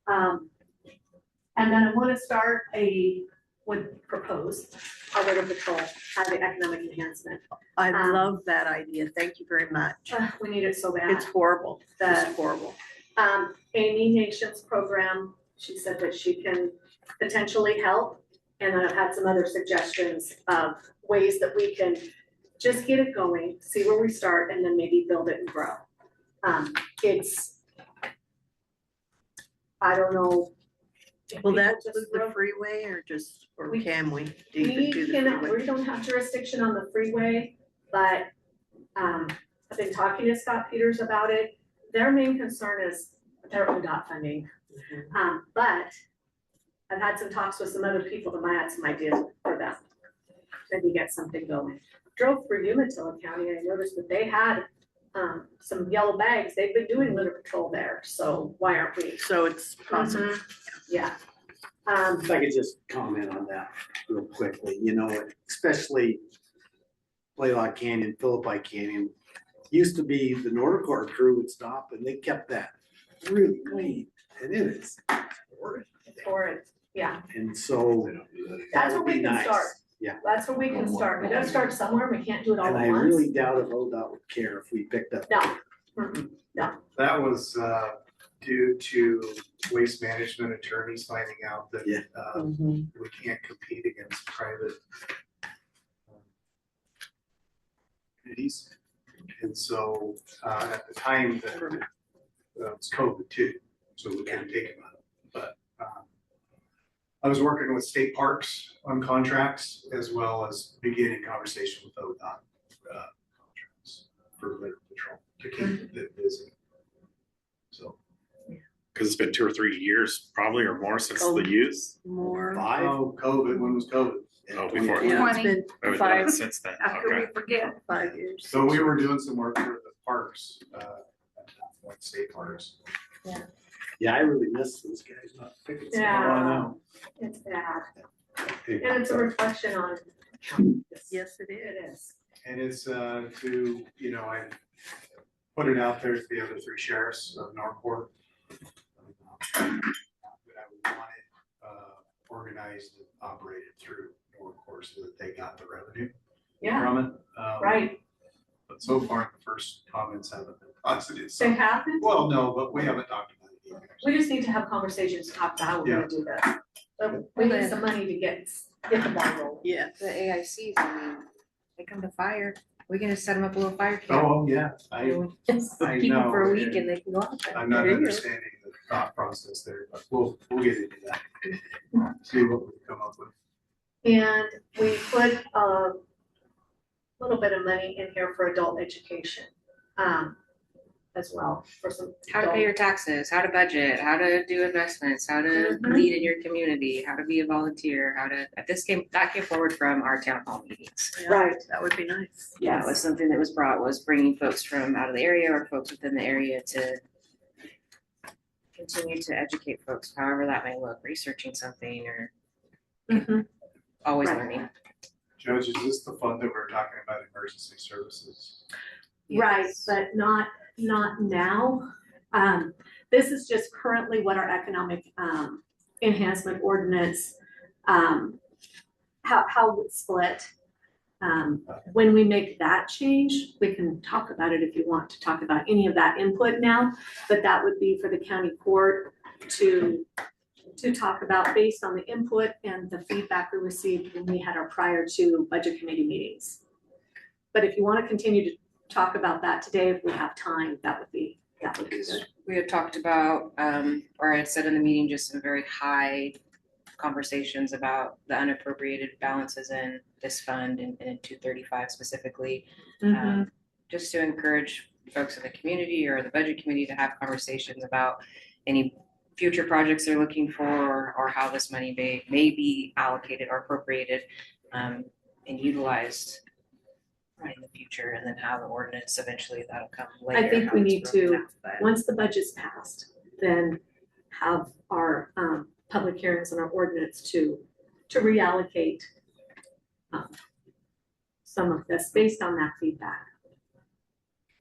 And then I want to propose a river patrol as the economic enhancement. I love that idea. Thank you very much. We need it so bad. It's horrible. It's horrible. Amy Nation's program, she said that she can potentially help. And then I've had some other suggestions of ways that we can just get it going, see where we start, and then maybe build it and grow. I don't know. Will that include the freeway or can we even do the freeway? We don't have jurisdiction on the freeway, but I've been talking to Scott Peters about it. Their main concern is their ODOT funding. But I've had some talks with some other people that might have some ideas for them. Maybe get something going. Drove through Umatilla County and I noticed that they had some yellow bags. They've been doing litter patrol there, so why aren't we? So it's possible. Yeah. If I could just comment on that real quickly, especially Blaylock Canyon, Philippi Canyon, used to be the Nordic crew would stop and they kept that really clean, and it is horrid. Yeah. And so That's where we can start. Yeah. That's where we can start. We gotta start somewhere. We can't do it all And at I once. really doubt if ODOT would care if we picked up. No. That was due to waste management attorneys finding out that we can't compete against private entities. And so at the time that it's COVID too, so we couldn't take them out. But I was working with state parks on contracts as well as beginning conversation with ODOT contracts for litter patrol to keep it busy. So. Because it's been 2 or 3 years, probably, or more since the use. More. 5. Oh, COVID, when was COVID? Oh, before. Yeah, it's been Oh, it's 5 been since then. After Okay. we forget. 5 years. So we were doing some work for the parks, like state parks. Yeah, I really miss those guys not picking stuff. Yeah. It's bad. And it's a reflection on Yes, it is. It is. And it's to, I put it out there to the other three sheriffs of Northport. But I would want it organized and operated through Northport so that they got the revenue Yeah, from it. right. But so far, the first comments haven't been positive. They So, haven't? well, no, but we haven't talked about it either. We just need to have conversations, talk about how we're gonna do this. But we need some money to get the ball rolling. Yeah. The AICs, I mean, they come to fire. We're gonna set them up a little fire camp. Oh, yeah, I Just I keep them for a know, week and and they can go out there. I'm not There you go. understanding the thought process there, but we'll get into that. See what we come up with. And we put a little bit of money in here for adult education, as well, for some. How to pay your taxes, how to budget, how to do investments, how to Mhm. lead in your community, how to be a volunteer, how to, that came forward from our town hall meetings. Yeah, Right. That would be nice. Yeah, it was something that was brought, was bringing folks from out of the area or folks within the area to continue to educate folks, however that may look, researching something or Mhm. always Right. learning. Judge, is this the fund that we're talking about, emergency services? Right, Yes. but not now. This is just currently what our economic enhancement ordinance, how it's split. When we make that change, we can talk about it if you want to talk about any of that input now, but that would be for the county court to talk about based on the input and the feedback we received when we had our prior two budget committee meetings. But if you want to continue to talk about that today, if we have time, that would be good. We had talked about, or I had said in the meeting, just some very high conversations about the unappropriated balances in this fund and in 235 specifically. Just to encourage folks in the community or the budget committee to have conversations about any future projects they're looking for or how this money may be allocated or appropriated and utilized in the future, and then how the ordinance eventually that'll come later. I think how we it's need broken to, out, but- once the budget's passed, then have our public hearings and our ordinance to reallocate some of this based on that feedback.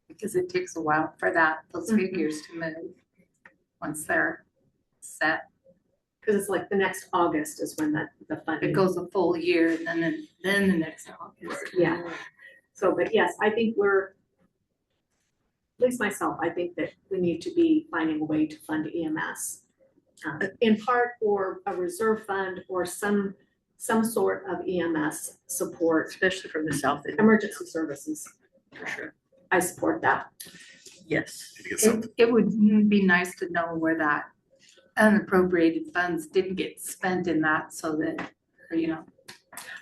Because it takes a while for those Mhm. figures to move, once they're set. Because it's like the next August is when the funding. It goes a full year, and then the next August. Yeah. So, but yes, I think at least myself, I think that we need to be finding a way to fund EMS. In part, or a reserve fund, or some sort of EMS support, Especially from the south end. emergency services. For sure. I support that. Yes. Need to get something. It would be nice to know where that unappropriated funds didn't get spent in that, so that,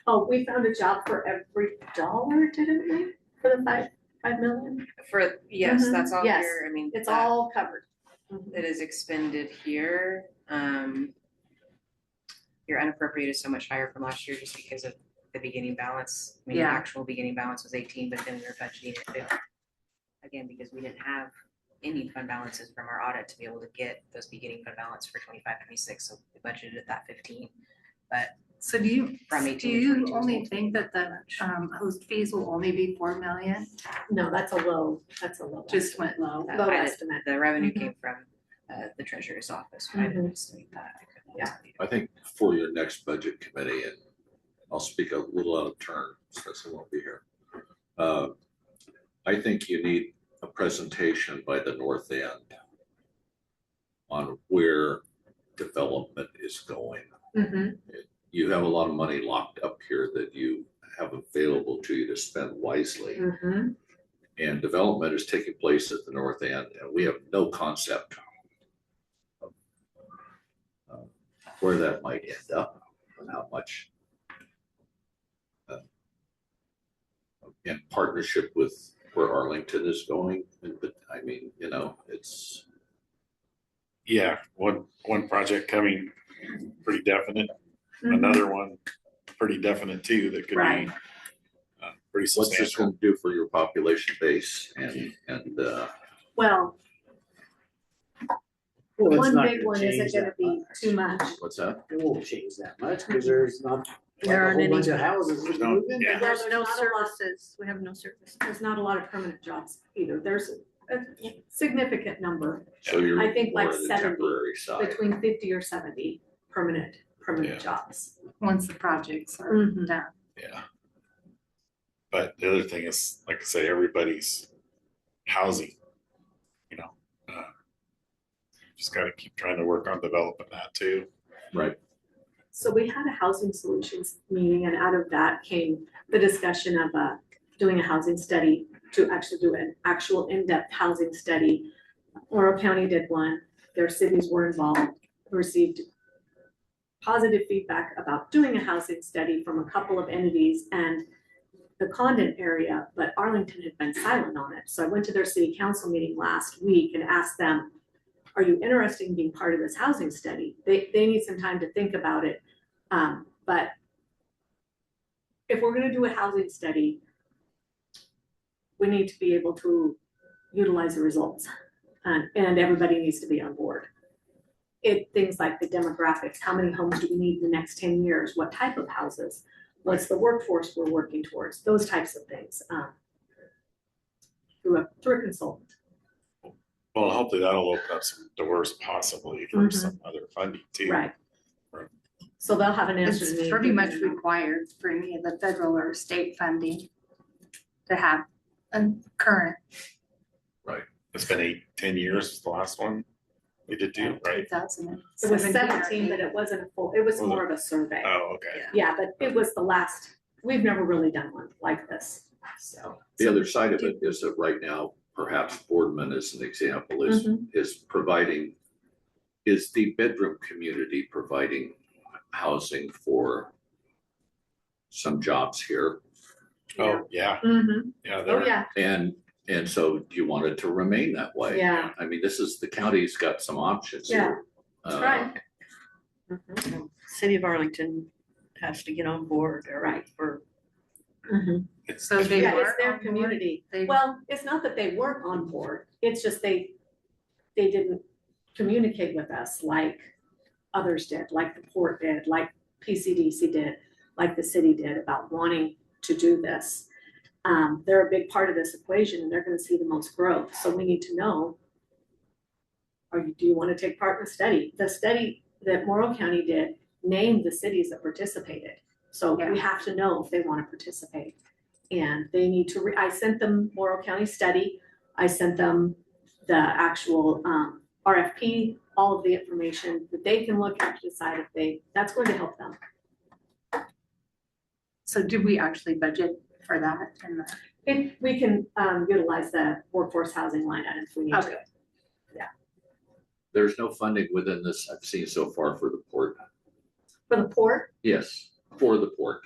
Oh, we found a job for every dollar, didn't we? For the 5 million? For, yes, Mhm. that's all Yes. here, I mean. It's that- all covered. It is expended here. Your unappropriated is so much higher from last year just because of the beginning balance. I mean, the Yeah. actual beginning balance was 18, but then we were budgeting at 50. Again, because we didn't have ending fund balances from our audit to be able to get those beginning fund balance for 25, 26, so we budgeted at that 15. But So do you From 18 to do you 22 is only multiple. think that the host fees will only be 4 million? No, that's a low Just went low I did- estimate. the revenue Mhm. came from the treasurer's office, but I didn't estimate that. I couldn't Yeah. tell you. I think for your next budget committee, and I'll speak a little out of turn since I won't be here. I think you need a presentation by the north end on where development is going. Mhm. You have a lot of money locked up here that you have available to you to spend wisely. Mhm. And development is taking place at the north end, and we have no concept of where that might end up and how much in partnership with where Arlington is going. But I mean, it's, Yeah, one project coming pretty definite, Mhm. another one pretty definite too, that could Right. be pretty what's this substantial. going to do for your population base and Well, Well, it's one not big gonna one change isn't gonna that be much. too much. what's that? It won't change that much because there's not There a aren't whole any, bunch of houses There's to no- move in. yeah. there's no Not a lot. services. We have no services. There's not a lot of permanent jobs either. There's a significant number, So you're I think more like on the 70, temporary side. between 50 or 70 permanent Yeah. jobs. Once the projects are Mhm. done. Yeah. But the other thing is, like I say, everybody's housing, you know, just gotta keep trying to work on developing that too. Right. So we had a housing solutions meeting, and out of that came the discussion of doing a housing study, to actually do an actual in-depth housing study. Oro County did one, their cities were involved, received positive feedback about doing a housing study from a couple of entities and the Condon area, but Arlington had been silent on it. So I went to their city council meeting last week and asked them, are you interested in being part of this housing study? They need some time to think about it. But if we're gonna do a housing study, we need to be able to utilize the results, and everybody needs to be on board. Things like the demographics, how many homes do we need in the next 10 years? What type of houses? What's the workforce we're working towards? Those types of things, through a consultant. Well, hopefully that'll open up some doors possibly for some other funding too. Right. Right. So they'll have an answer to It's me. pretty much required for any of the federal or state funding to have a current It's been 8-10 years, the last one we did do, right? 2017. It was 17, but it wasn't a full, it was Was more of a survey. Oh, okay. Yeah, but it was the last, we've never really done one like this, so. The other side of it is that right now, perhaps Boardman as an example is providing, is the bedroom community providing housing for some jobs here? Oh, yeah, Mhm. yeah, Oh, there, yeah, And so you want it to remain that way? yeah, I mean, the county's got some options here. that's right. City of Arlington has to get on board, or Right. or Mhm. it's, So they Yeah, it's were their on board? community. They- Well, it's not that they weren't on board, it's just they didn't communicate with us like others did, like the port did, like PCDC did, like the city did about wanting to do this. They're a big part of this equation and they're gonna see the most growth, so we need to know, do you wanna take part in the study? The study that Morrow County did named the cities that participated, so we have to know if they wanna participate. And they need to, I sent them Morrow County study, I sent them the actual RFP, all of the information that they can look at to decide if that's going to help them. So did we actually budget for that? And We can utilize the workforce housing line item if we need to. Okay. There's no funding within this I've seen so far for the port. For the port, Yes, for the port.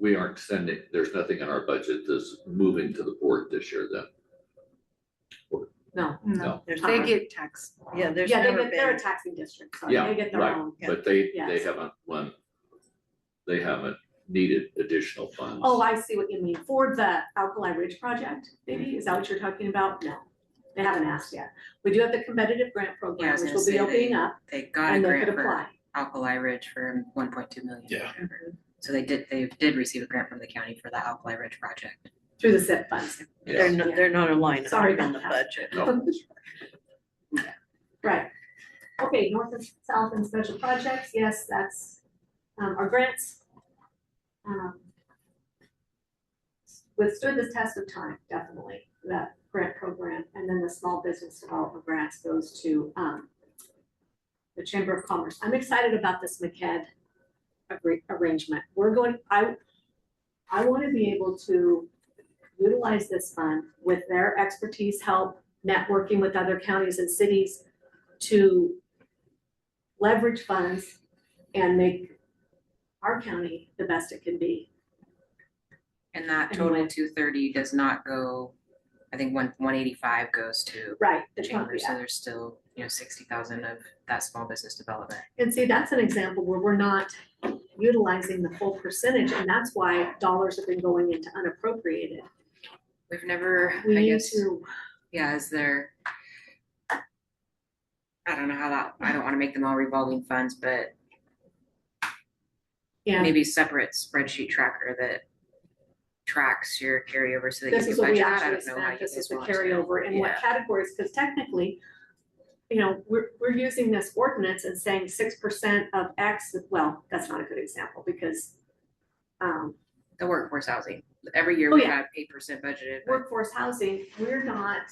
We aren't sending, there's nothing in our budget that's moving to the port this year then. no. no, there's they not, get taxed. yeah, there's Yeah, never they're a been, taxing district, so Yeah, they get their right. own. But they Yes. haven't needed additional funds. Oh, I see what you mean. For the Alkali Ridge project, maybe, is that what you're talking about? No, they haven't asked yet. We do have the competitive grant Yeah, I program, was which gonna will be say opening up, They got a and they could grant for apply Alkali Ridge for 1.2 million. Yeah. So they did receive a grant from the county for the Alkali Ridge project. through the SIP funds. they're not a line Sorry item in the about that. budget. No. Right. Okay, north and south and special projects, yes, that's our grants. Withstood the test of time, definitely, that grant program, and then the small business development grants goes to the Chamber of Commerce. I'm excited about this MCED arrangement. I want to be able to utilize this fund with their expertise, help, networking with other counties and cities to leverage funds and make our county the best it can be. And that total 230 does not go, I think 185 goes to Right. the the chamber, so yeah. there's still, 60,000 of that small business development. And see, that's an example where we're not utilizing the full percentage, and that's why dollars have been going into unappropriated. We've never, We I need guess, to, yeah, is there, I don't know how that, I don't want to make them all revolving funds, but Yeah, maybe separate spreadsheet tracker that tracks your carryover so that this you is can what we budget that. I actually don't know how spent, you this is guys the want to. carryover and what Yeah. categories, because technically, you know, we're using this ordinance and saying 6% of X, well, that's not a good example because The workforce housing, every year Oh, we yeah. have 8% budgeted, but workforce housing, we're not,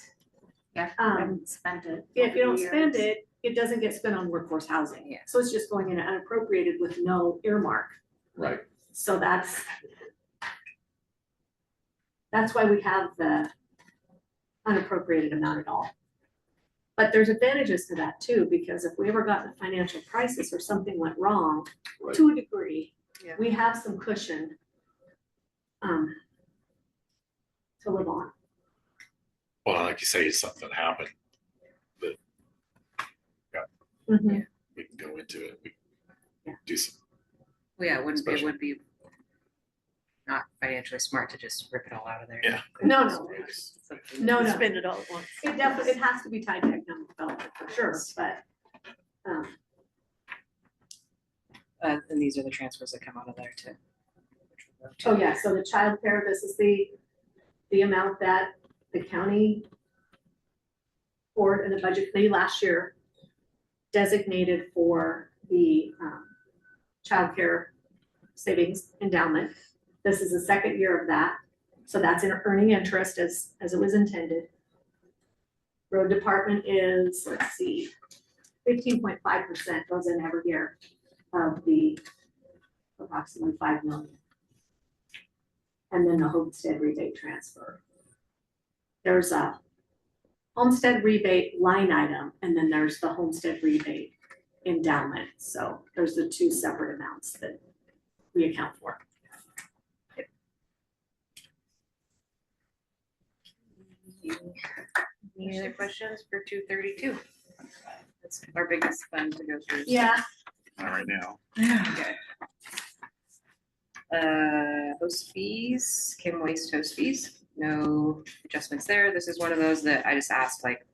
Yeah, Um, haven't spent it. if you over don't the spend years. it, it doesn't get spent on workforce housing. Yeah. So it's just going in unappropriated with no earmark. Right. So that's why we have the unappropriated amount at all. But there's advantages to that too, because if we ever got in a financial crisis or something went wrong, Right. to a degree, Yeah. we have some cushion to live on. Well, like you say, something happened, Mhm. we can go into it. We Yeah. do some. well, yeah, it Special. would be not financially smart to just rip it all out of there. Yeah. No. Something- No. Spend it all at once. It definitely, it has to be tied to economic development for sure, but, And these are the transfers that come out of there too. oh yeah, so the childcare, this is the amount that the county board and the budget committee last year designated for the childcare savings endowment. This is the second year of that, so that's in earning interest as it was intended. Road department is, let's see, 15.5% goes in every year of the approximately 5 million. And then the homestead rebate transfer. There's a homestead rebate line item, and then there's the homestead rebate endowment. So there's the two separate amounts that we account for. Any other questions for 232? That's our biggest fund to go through. Yeah. Not right now. Okay. Host fees, Kim Waste host fees, no adjustments there. This is one of those that I just asked, like,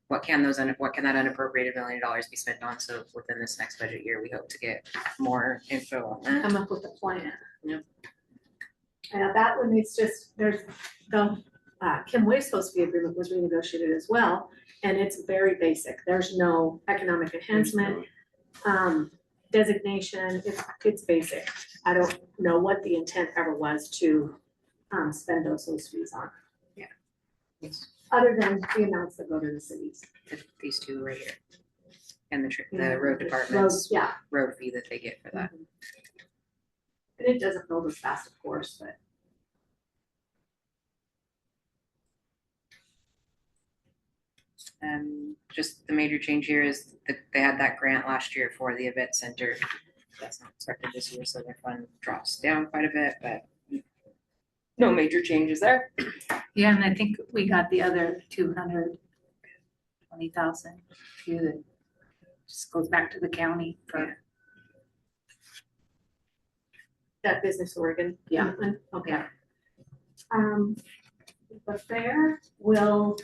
what can that unappropriated $1 million be spent on? So within this next budget year, we hope to get more info on that. Come up with a plan. Yep. That one, it's just, there's the Kim Waste host fee agreement was renegotiated as well, and it's very basic. There's no economic enhancement. Designation, it's basic. I don't know what the intent ever was to spend those host fees on. Yeah. Yes. Other than the amounts that go to the cities. These two right here. And the Yeah, road department's Yeah, road fee that they get for that. and it doesn't build as fast, of course, but. Just the major change here is that they had that grant last year for the event center. That's not expected this year, so their fund drops down quite a bit, but no major changes there. Yeah, and I think we got the other 220,000 too, that just goes back to the county for, That Business Oregon. Yeah. commitment? Okay. The fair will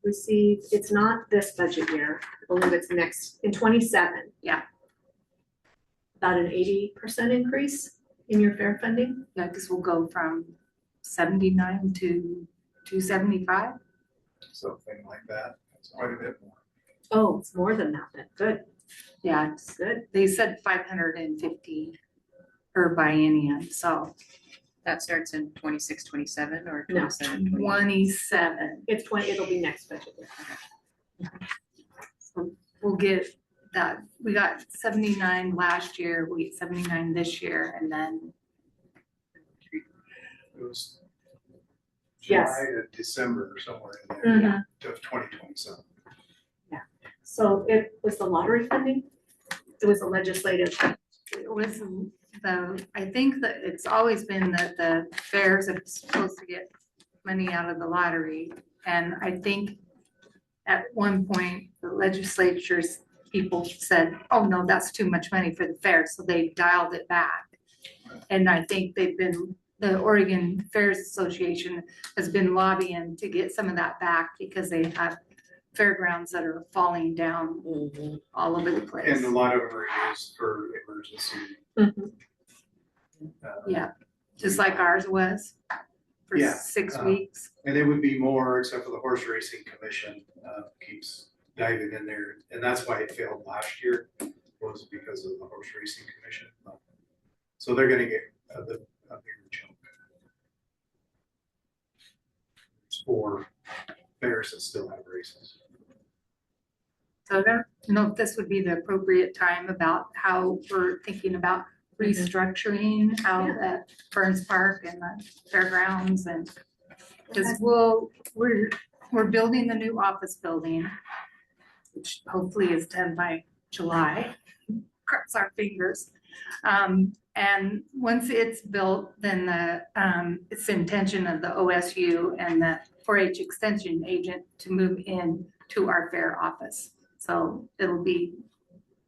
receive, it's not this budget year, I believe it's next, in 27. Yeah. About an 80% increase in your fair funding? yeah, because we'll go from 79 to 275. Something like that. That's quite a bit more. Oh, it's more than that then, good, Yeah, it's good. they said 550 per biennium, so That starts in 26, 27 or No. 27, 28. 27. It's 20, it'll be next budget year. So we'll get that. We got 79 last year, we get 79 this year, and then It was Yes. July to December or somewhere in there Mhm. of 2027. So it was the lottery funding? It was the legislative, it was I think that it's always been that the fairs are supposed to get money out of the lottery. And I think at one point, the legislature's people said, oh, no, that's too much money for the fair, so they dialed it back. And I think the Oregon Fairs Association has been lobbying to get some of that back because they have fairgrounds that are falling down all over the place. And a lot of them are used for emergency Mhm. Yeah, just like ours was for Yeah, 6 uh, weeks. And it would be more, except for the horse racing commission, keeps diving in there, and that's why it failed last year, was because of the horse racing commission. So they're gonna get a bigger chunk. There's 4 fairs that still have races. So I don't know if this would be the appropriate time about how we're thinking about restructuring how the Burns Park and the fairgrounds and, because we're building the new office building, which hopefully is done by July, cross our fingers. And once it's built, then it's the intention of the OSU and the 4-H extension agent to move in to our fair office. So it'll be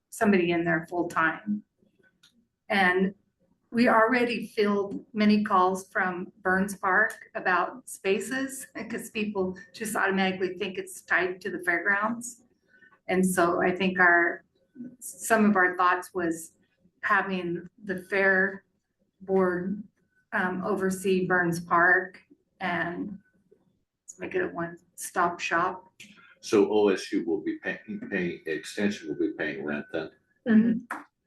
somebody in there full time. And we already filled many calls from Burns Park about spaces because people just automatically think it's tied to the fairgrounds. And so I think some of our thoughts was having the fair board oversee Burns Park and let's make it a one-stop shop. So OSU will be paying, extension will be paying rent then? Mhm.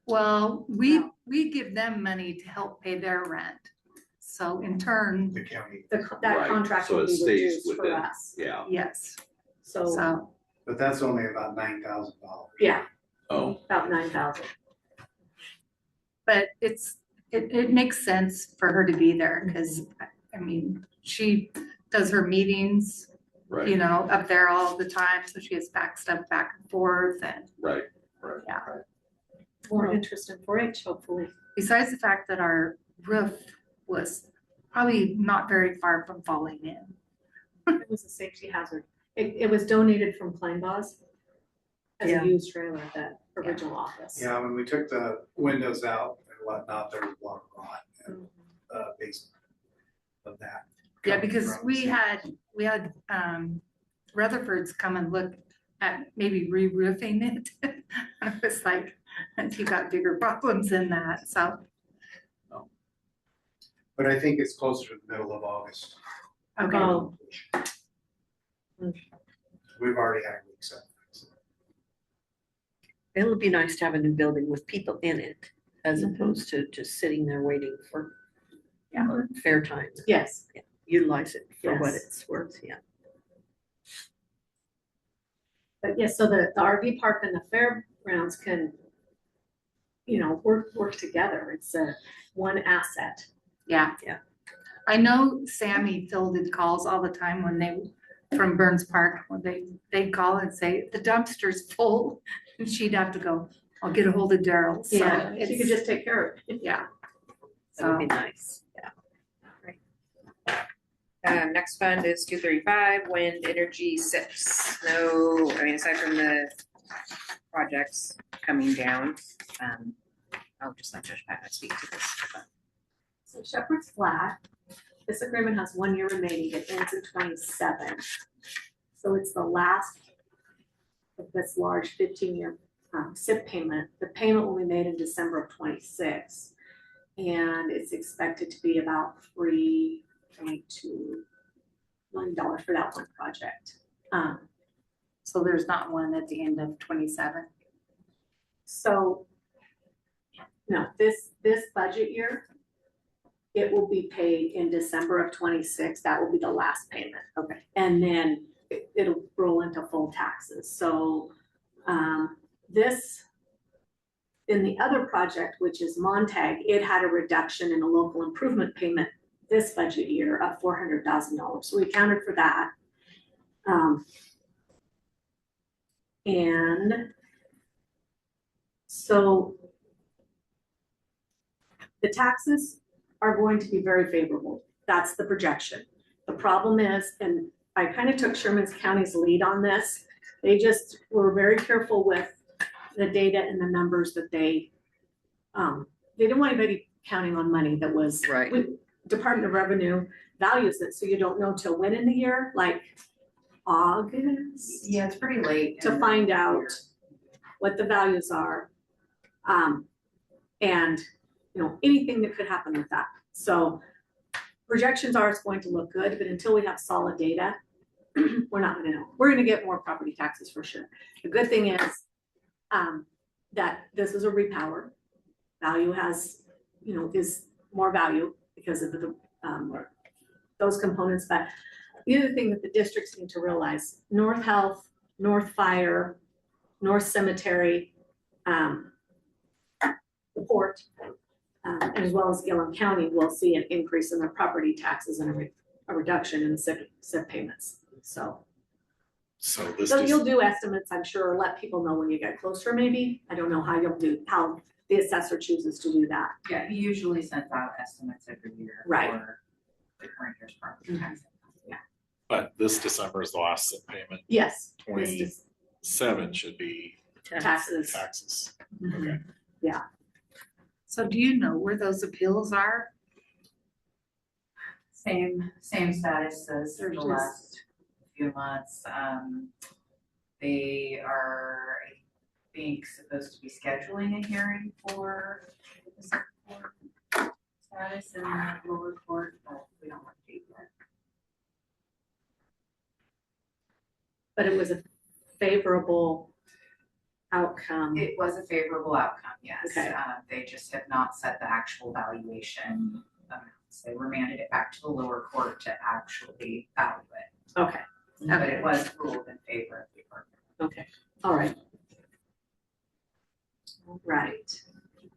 Well, we give them money to help pay their rent. So in turn, The county, That Right, contract so will it be stays reduced for within- us. Yeah, yes, So, so, but that's only about $9,000. yeah, oh, about 9,000. but it makes sense for her to be there because, I mean, she does her meetings, you right, know, up there all the time. So she has back stuff back and forth and right. Yeah. Right. More interest in 4-H, hopefully. besides the fact that our roof was probably not very far from falling in. It was a safety hazard. It was donated from Kleinbau's as Yeah. a used trailer at that original office. Yeah, when we took the windows out and whatnot, there was a lot of rot in the basement of that. Yeah, coming because from we the- had Rutherford's come and look at maybe re-roofing it. I was like, you got bigger problems than that, so, But I think it's closer to the middle of August. okay. Oh. We've already had weeks up. It'll be nice to have a new building with people in it as opposed to just sitting there waiting for fair time. Yes. Utilize it for what Yes. it's worth, yeah. But yes, so the RV park and the fairgrounds can, work together. It's one asset. Yeah. Yeah. I know Sammy fielded calls all the time from Burns Park, when they'd call and say, the dumpster's full, and she'd have to go, I'll get a hold of Daryl. So Yeah, she could it's- just take care of it. Yeah. That would be So, nice, yeah. Next fund is 235, wind energy SIPs. No, I mean, aside from the projects coming down, I'll just let Judge Pat speak to this. So Shepherd's Flat, this agreement has 1 year remaining. It ends in 27. So it's the last of this large 15-year SIP payment. The payment will be made in December of 26. And it's expected to be about $3.2 million for that one project. so there's not one at the end of 27. So, no, this budget year, it will be paid in December of 26. That will be the last payment. Okay. And then it'll roll into full taxes. So, this, in the other project, which is Montag, it had a reduction in a local improvement payment this budget year of $400,000. So we accounted for that. And so the taxes are going to be very favorable. That's the projection. The problem is, and I kind of took Sherman County's lead on this, they just were very careful with the data and the numbers that they didn't want anybody counting on money that was. Right. Department of Revenue values it, so you don't know till when in the year, like August? Yeah, it's pretty late. To find out what the values are. And anything that could happen with that. So projections are it's going to look good, but until we have solid data, we're not gonna know. We're gonna get more property taxes for sure. The good thing is that this is a repower. Value has, is more value because of those components. But the other thing that the districts need to realize, North Health, North Fire, North Cemetery, the port, as well as Gilliam County will see an increase in their property taxes and a reduction in the SIP payments. So you'll do estimates, I'm sure, let people know when you get closer maybe. I don't know how the assessor chooses to do that. Yeah, he usually sends out estimates every year. Right. For the current year's property tax. Yeah. But this December is the last SIP payment. Yes. 27 should be Taxes. taxes. Mhm. Okay. Yeah. So do you know where those appeals are? Same status as the last few months. They are, I think, supposed to be scheduling a hearing for the second court status in the lower court, but we don't have a date yet. But it was a favorable outcome. It was a favorable outcome, yes. Okay. They just have not set the actual valuation amounts. They remanded it back to the lower court to actually value it. Okay. But it was ruled in favor of the department. Okay. All right. All right.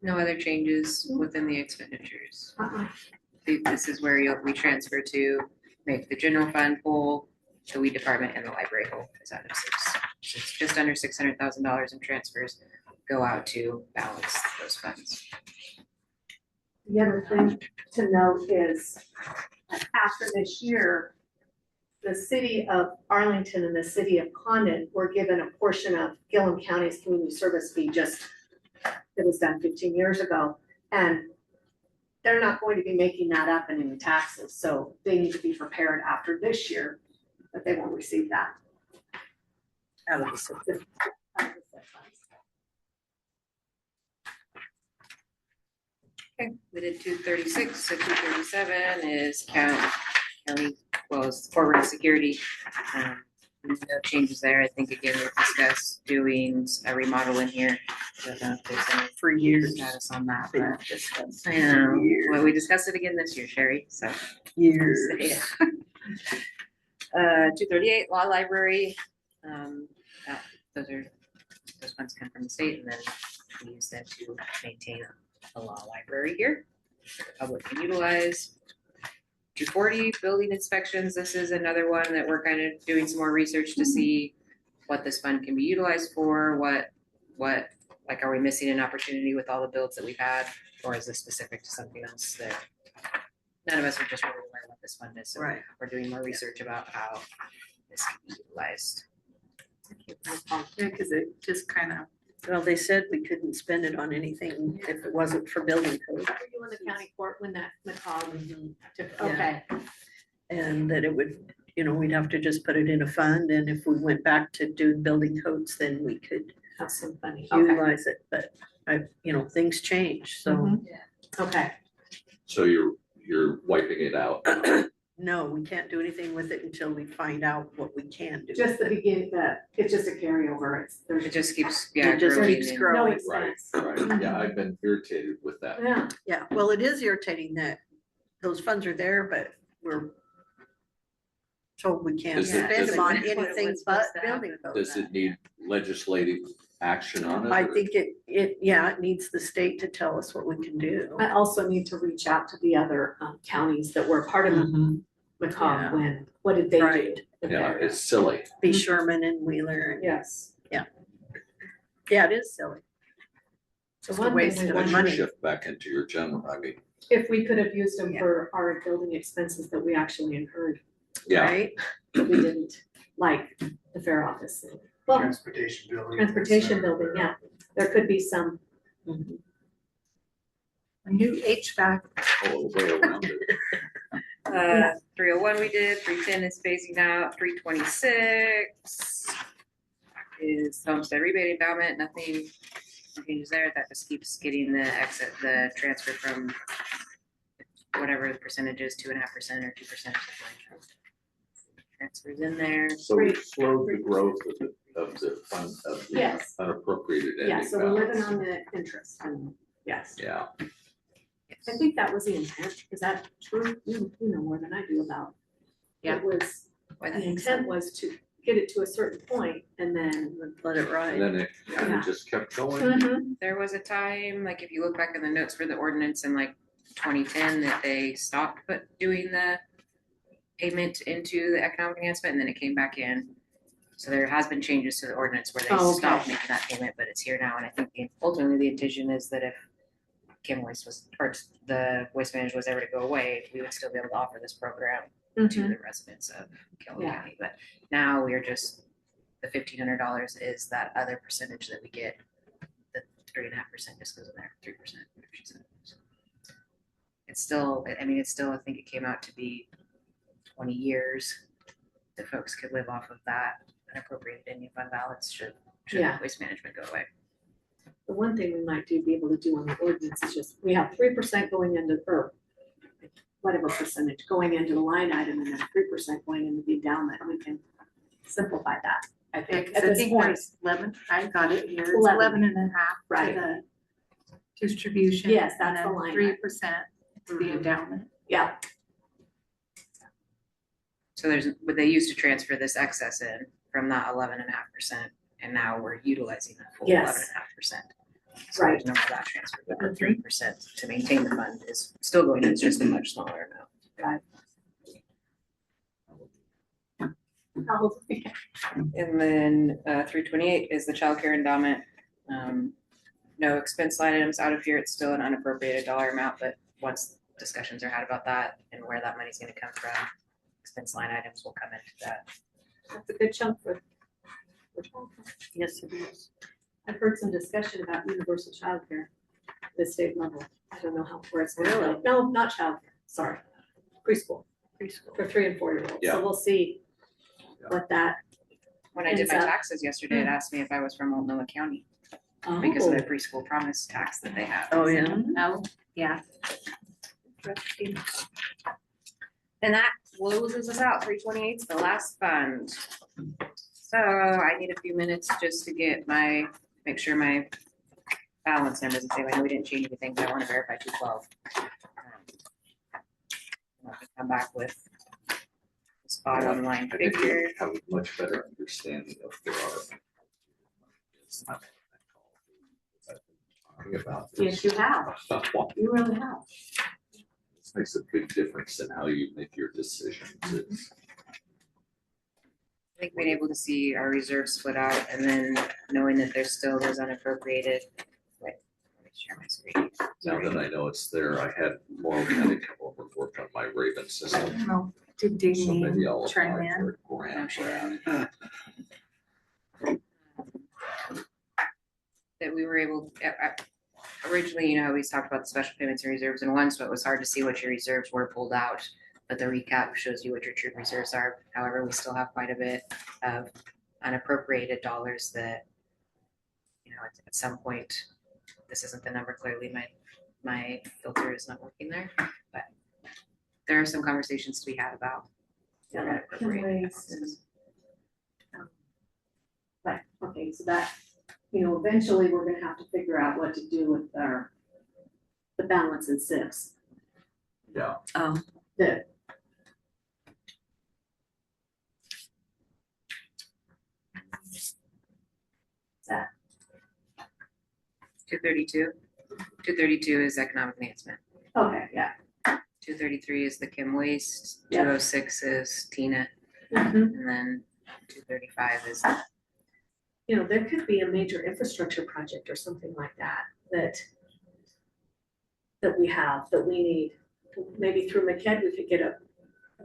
No other changes within the expenditures. Uh-uh. This is where we transfer to make the general fund whole, the weed department and the library whole is under it's just under $600,000 in transfers go out to balance those funds. The other thing to note is after this year, the city of Arlington and the city of Condon were given a portion of Gilliam County's community service fee that was done 15 years ago. And they're not going to be making that up in any taxes. So they need to be prepared after this year, but they won't receive that. Out of the SIP. Okay, we did 236, so 237 is county, well, it's forward security. No changes there. I think again, we'll discuss doing a remodel in here. I don't know if there's any For years. status on that, Been but discussed. I know, well, we discussed it again this year, Sherry, so. Years. Yeah. 238 law library. Those funds come from the state and then we use them to maintain a law library here. The public can utilize. 240 building inspections. This is another one that we're kind of doing some more research to see what this fund can be utilized for. What like, are we missing an opportunity with all the builds that we've had, or is this specific to something else that none of us are just really aware what this fund is? So Right. we're doing more research about how this can be utilized. Yeah, because it just kind of, Well, they said we couldn't spend it on anything if it wasn't for building code. Were you in the county court when that McCog took? Yeah. Okay. And that it would, we'd have to just put it in a fund, and if we went back to doing building codes, then we could Have some funny. Okay. utilize it, but things change, so. Mhm. Okay. So you're wiping it out. No, we can't do anything with it until we find out what we can do. Just the beginning, it's just a carryover. It just keeps, It just growing keeps and- growing. No Right, expense. right. Yeah, I've been irritated with that. Yeah. Yeah, well, it is irritating that those funds are there, but we're told we can't Does it- spend them on does it- anything What's but supposed to happen? building code. Does it need legislative action on it? I or- think it needs the state to tell us what we can do. I also need to reach out to the other counties that were part of Mhm. McCog Yeah. when, what did they do? Right. with Yeah, their- it's silly. Be Sherman and Wheeler, and Yes. yeah, it is silly. So Just a one waste thing we of That want, should money. shift back into your general, I mean, if we could have used them Yeah. for our building expenses that we actually incurred, yeah, Right? but we didn't, like the fair office. Well, Transportation building. transportation building, yeah, there could be some. a new HVAC. all the way around it. 301 we did, 310 is phasing out, 326 is homestead rebate endowment, nothing changes there, that just keeps getting the transfer from whatever the percentage is, 2.5% or 2%. Transfers in there. So we slowed the growth of the fund, of the Yes. unappropriated ending Yeah, so we're living balance. on the interest and yes. Yeah, I think that was the intent. Is that true? You know more than I do about. Yeah. It was, the intent was to get it to a certain point and then. Let it and ride. then it kind Yeah. of just kept going. Mhm. There was a time, like if you look back in the notes for the ordinance in like 2010, that they stopped doing the payment into the economic enhancement, and then it came back in. So there has been changes to the ordinance where they Oh, okay. stopped making that payment, but it's here now. And I think ultimately the intention is that if Kim Waste was, or the waste management was ever to go away, we would still be able to offer this program to the residents of Gilliam Yeah. County. But now we're just, the $1,500 is that other percentage that we get. The 3.5% just goes in there, 3%. It's still, I mean, it's still, I think it came out to be 20 years that folks could live off of that unappropriated Indian fund balance should Yeah. waste management go away. The one thing we might be able to do on the ordinance is just, we have 3% going into, or whatever percentage going into the line item and then 3% going into the endowment. We can simplify that, I think, at I this think point. there's 11, I got it here, it's 11. 11 and a half Right. to the distribution. Yes, that's and the then line 3% to the Mhm. endowment. Yeah, So but they used to transfer this excess in from that 11.5%, and now we're utilizing that full Yes. 11.5%. So Right. there's no more of that transfer, but the 3% to maintain the fund is still going, it's just a much smaller amount. probably. And then 328 is the childcare endowment. No expense line items out of here. It's still an unappropriated dollar amount, but once discussions are had about that and where that money's going to come from, expense line items will come into that. That's a good chunk for. Yes, it is. I've heard some discussion about universal childcare at the state level. I don't know where it's going to go. No, not childcare, sorry. Preschool for 3 and 4-year-olds. Yeah. So we'll see what that. When I did my Ends up- taxes yesterday, it asked me if I was from Multnomah County because of their preschool promise tax that they have. Oh, yeah. Oh, yeah. And that closes us out. 328 is the last fund. So I need a few minutes just to make sure my balance numbers the same. I know we didn't change anything, but I want to verify 212. I'll come back with the spot on line I think figure. we have a much better understanding of there are. It's not talking about Yes, this. you have. You really have. This makes a big difference in how you make your decisions. It's- I think being able to see our reserves split out and then knowing that there's still those unappropriated. Wait, let me share my screen. Now that I know it's there, I had more kind of come over and work on my Raven system. No, did So maybe Damien I'll chime apply in? for a grant for that. That we were able, originally, you know, we talked about the special payments and reserves in one, so it was hard to see what your reserves were pulled out. But the recap shows you what your true reserves are. However, we still have quite a bit of unappropriated dollars that, you know, at some point, this isn't the number clearly, my filter is not working there, but there are some conversations to be had about. Yeah, unappropriated waste balances. Right, okay, so that, eventually we're gonna have to figure out what to do with the balance in SIPs. Yeah, Oh, The, that, 232. 232 is economic enhancement. okay, yeah. 233 is the Kim Waste. Yeah. 206 is Tina, Mhm. and then 235 is There could be a major infrastructure project or something like that, that we need. Maybe through McKed, we could get a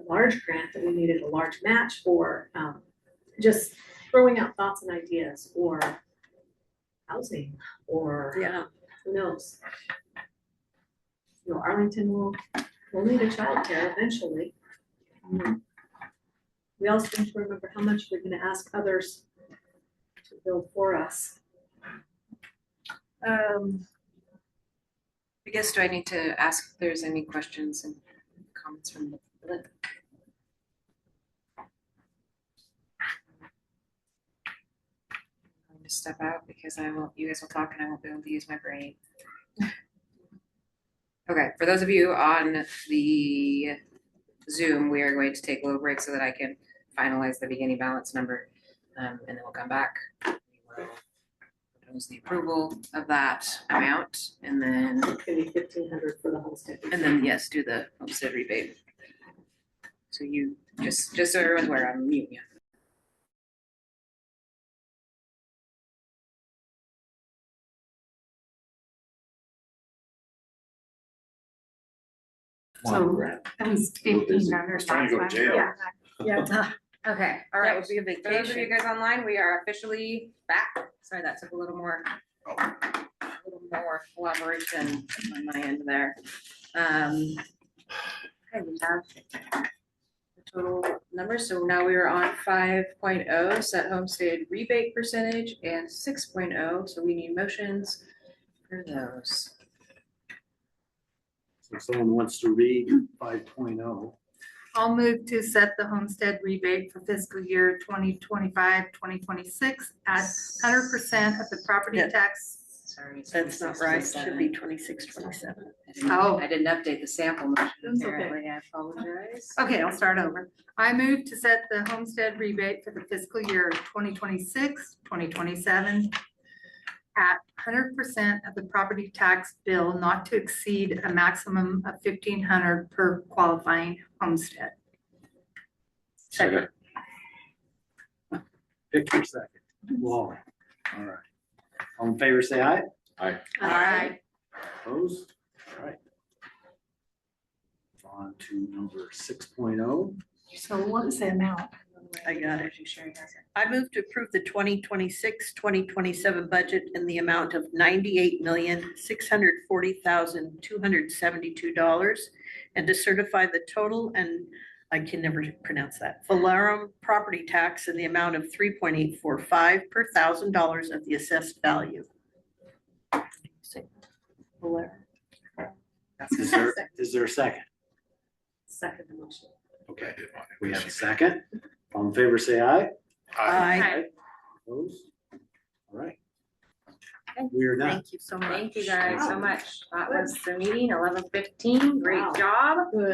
large grant that we needed a large match for, just throwing out thoughts and ideas, or housing, or yeah. who knows? Arlington will need a childcare eventually. We also need to remember how much we're gonna ask others to build for us. I guess, do I need to ask if there's any questions and comments from the public? I'm going to step out because you guys will talk and I won't be able to use my brain. Okay, for those of you on the Zoom, we are going to take a little break so that I can finalize the beginning balance number. And then we'll come back. We will propose the approval of that amount and then, It's gonna be 1,500 for the homestead. and then yes, do the homestead rebate. So you, just so everyone's aware, I'm mute, yeah. So that was $1,500. Trying to go to jail. Yeah. Yeah. Okay, all That right. would be a For those of you vacation. guys online, we are officially back. Sorry, that took a little more collaboration on my end there. Okay, we have the total numbers. So now we are on 5.0, set homestead rebate percentage, and 6.0. So we need motions for those. So if someone wants to read 5.0. I'll move to set the homestead rebate for fiscal year 2025, 2026 at 100% of the property Yeah. tax. Sorry. it's That's not 26, right. It should be 27. 26, 27. Oh. I didn't update the sample motion That's okay. apparently. I apologize. Okay, I'll start over. I move to set the homestead rebate for the fiscal year 2026, 2027 at 100% of the property tax bill not to exceed a maximum of $1,500 per qualifying homestead. Second. Pick your second. Wally. All right. All in favor, say aye. Aye. Opposed? All right. On to number 6.0. So what is the amount? I got it. Sherry has it. I move to approve the 2026, 2027 budget in the amount of $98,640,272 and to certify the total, and I can never pronounce that, Valarum property tax in the amount of $3.845 per $1,000 of the assessed value. Valarum. Is there a second? Second the motion. Okay, we have a second. All in favor, say aye. Aye. Opposed? All right. We are done. Thank you so much. Thank you guys so Wow. much. That was the meeting, 11:15. Great Wow. job.